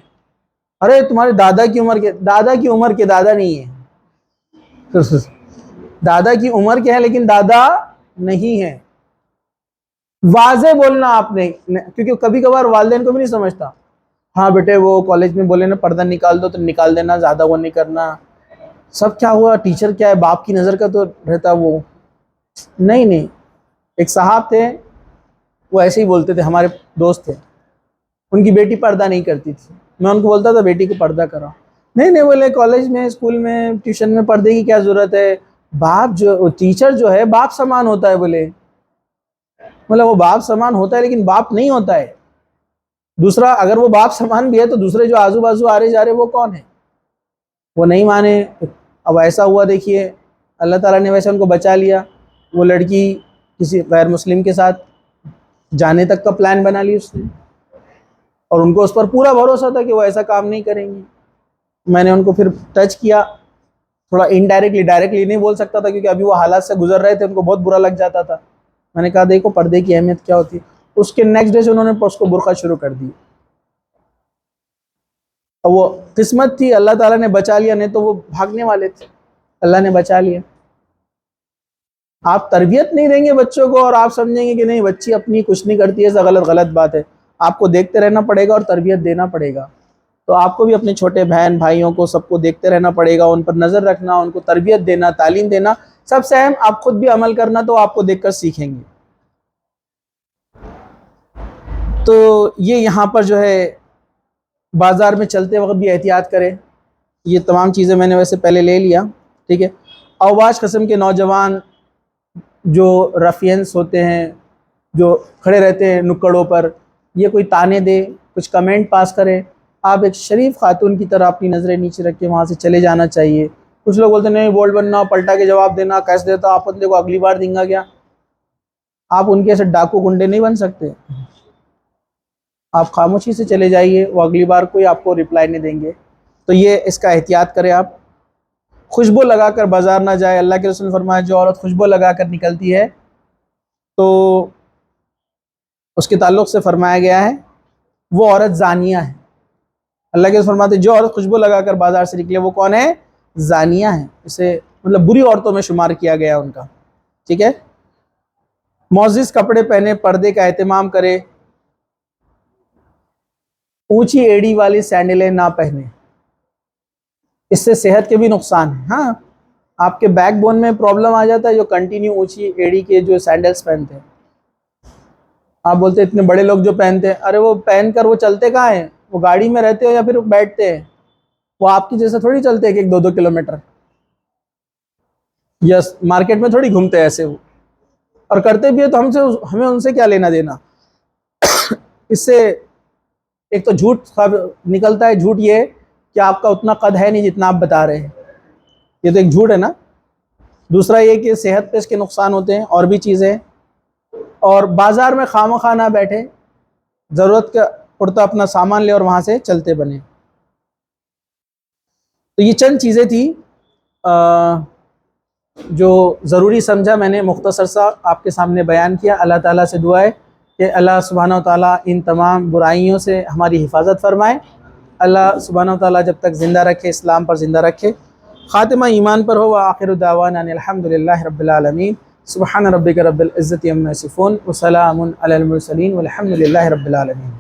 ارے تمہارے دادا کی عمر کے، دادا کی عمر کے دادا نہیں ہے، دادا کی عمر کے ہے لیکن دادا نہیں ہے۔ واضح بولنا آپ نے، کیونکہ کبھی کبھار والدین کو بھی نہیں سمجھتا، ہاں بیٹے وہ کالج میں بولے نا پردہ نکال دو تو نکال دینا، زیادہ وہ نہیں کرنا، سب کیا ہوا ٹیچر کیا ہے، باپ کی نظر کا تو رہتا وہ، نہیں۔ ایک صاحب تھے وہ ایسے ہی بولتے تھے، ہمارے دوست تھے، ان کی بیٹی پردہ نہیں کرتی تھی، میں ان کو بولتا تھا بیٹی کو پردہ کرا، نہیں بولے کالج میں، اسکول میں، ٹیوشن میں پردے کی کیا ضرورت ہے، باپ جو ٹیچر جو ہے باپ سمان ہوتا ہے، بولے وہ باپ سمان ہوتا ہے لیکن باپ نہیں ہوتا ہے۔ دوسرا اگر وہ باپ سمان بھی ہے تو دوسرے جو آزو بازو آ رہے جا رہے وہ کون ہے؟ وہ نہیں مانے۔ اب ایسا ہوا دیکھیے اللہ تعالیٰ نے ویسے ان کو بچا لیا. وہ لڑکی کسی غیر مسلم کے ساتھ جانے تک کا پلان بنا لی اس نے, اور ان کو اس پر پورا بھروسہ تھا کہ وہ ایسا کام نہیں کریں گی. میں نے ان کو پھر ٹچ کیا تھوڑا انڈائریکٹلی, ڈائریکٹلی نہیں بول سکتا تھا کیونکہ ابھی وہ حالات سے گزر رہے تھے, ان کو بہت برا لگ جاتا تھا. میں نے کہا دیکھو پردے کی اہمیت کیا ہوتی ہے. اس کے نیکسٹ ڈے سے انہوں نے اس کو برقع شروع کر دی. اور وہ قسمت تھی, اللہ تعالیٰ نے بچا لیا, نہیں تو وہ بھاگنے والے تھے, اللہ نے بچا لیا. آپ تربیت نہیں دیں گے بچوں کو اور آپ سمجھیں گے کہ نہیں بچی اپنی کچھ نہیں کرتی ہے, ایسا غلط بات ہے. آپ کو دیکھتے رہنا پڑے گا اور تربیت دینا پڑے گا. تو آپ کو بھی اپنے چھوٹے بہن بھائیوں کو سب کو دیکھتے رہنا پڑے گا, ان پر نظر رکھنا, ان کو تربیت دینا, تعلیم دینا. سب سے اہم آپ خود بھی عمل کرنا, تو آپ کو دیکھ کر سیکھیں گے. تو یہ یہاں پر جو ہے بازار میں چلتے وقت بھی احتیاط کرے. یہ تمام چیزیں میں نے ویسے پہلے لے لیا, ٹھیک ہے. اوباش قسم کے نوجوان جو رفینس ہوتے ہیں, جو کھڑے رہتے ہیں نکڑوں پر, یہ کوئی تانے دے, کچھ کمنٹ پاس کرے, آپ ایک شریف خاتون کی طرح اپنی نظریں نیچے رکھ کے وہاں سے چلے جانا چاہیے. کچھ لوگ بولتے ہیں نہیں بولڈ بننا, پلٹا کے جواب دینا, کیسے دیتا آپ بندے کو اگلی بار دیں گا کیا. آپ ان کے ایسے ڈاکو گنڈے نہیں بن سکتے. آپ خاموشی سے چلے جائیے, وہ اگلی بار کوئی آپ کو رپلائی نہیں دیں گے. تو یہ اس کا احتیاط کریں آپ. خوشبو لگا کر بازار نہ جائے. اللہ کے رسول نے فرمایا جو عورت خوشبو لگا کر نکلتی ہے تو اس کے تعلق سے فرمایا گیا ہے وہ عورت زانیہ ہے. اللہ کے رسول فرماتے جو عورت خوشبو لگا کر بازار سے نکلے وہ کون ہے؟ زانیہ ہے. اسے مطلب بری عورتوں میں شمار کیا گیا ان کا, ٹھیک ہے. معزز کپڑے پہنے, پردے کا اہتمام کرے, اونچی ایڑی والی سینڈلیں نہ پہنے. اس سے صحت کے بھی نقصان ہیں. ہاں آپ کے بیک بون میں پرابلم آ جاتا ہے جو کنٹینیو اونچی ایڑی کے جو سینڈلز پہنتے ہیں. آپ بولتے ہیں اتنے بڑے لوگ جو پہنتے ہیں, ارے وہ پہن کر وہ چلتے کہاں ہیں؟ وہ گاڑی میں رہتے ہو یا پھر بیٹھتے ہیں. وہ آپ کی جیسے تھوڑی چلتے ہیں 1-2 کلومیٹر, یس مارکیٹ میں تھوڑی گھومتے ہیں ایسے وہ, اور کرتے بھی ہے تو ہمیں ان سے کیا لینا دینا. اس سے ایک تو جھوٹ نکلتا ہے, جھوٹ یہ کہ آپ کا اتنا قد ہے نہیں جتنا آپ بتا رہے ہیں, یہ تو ایک جھوٹ ہے نا. دوسرا یہ کہ صحت پہ اس کے نقصان ہوتے ہیں, اور بھی چیزیں. اور بازار میں خواہ نہ بیٹھے, ضرورت کا پڑتا اپنا سامان لے اور وہاں سے چلتے بنے. تو یہ چند چیزیں تھیں جو ضروری سمجھا میں نے, مختصر سا آپ کے سامنے بیان کیا. اللہ تعالیٰ سے دعا ہے کہ اللہ سبحانہ و تعالیٰ ان تمام برائیوں سے ہماری حفاظت فرمائے. اللہ سبحانہ و تعالیٰ جب تک زندہ رکھے, اسلام پر زندہ رکھے, خاتمہ ایمان پر ہو. وآخر دعوانا ان الحمدللہ رب العالمین. سبحان ربک رب العزت عما یصفون وسلام علی المرسلین والحمدللہ رب العالمین.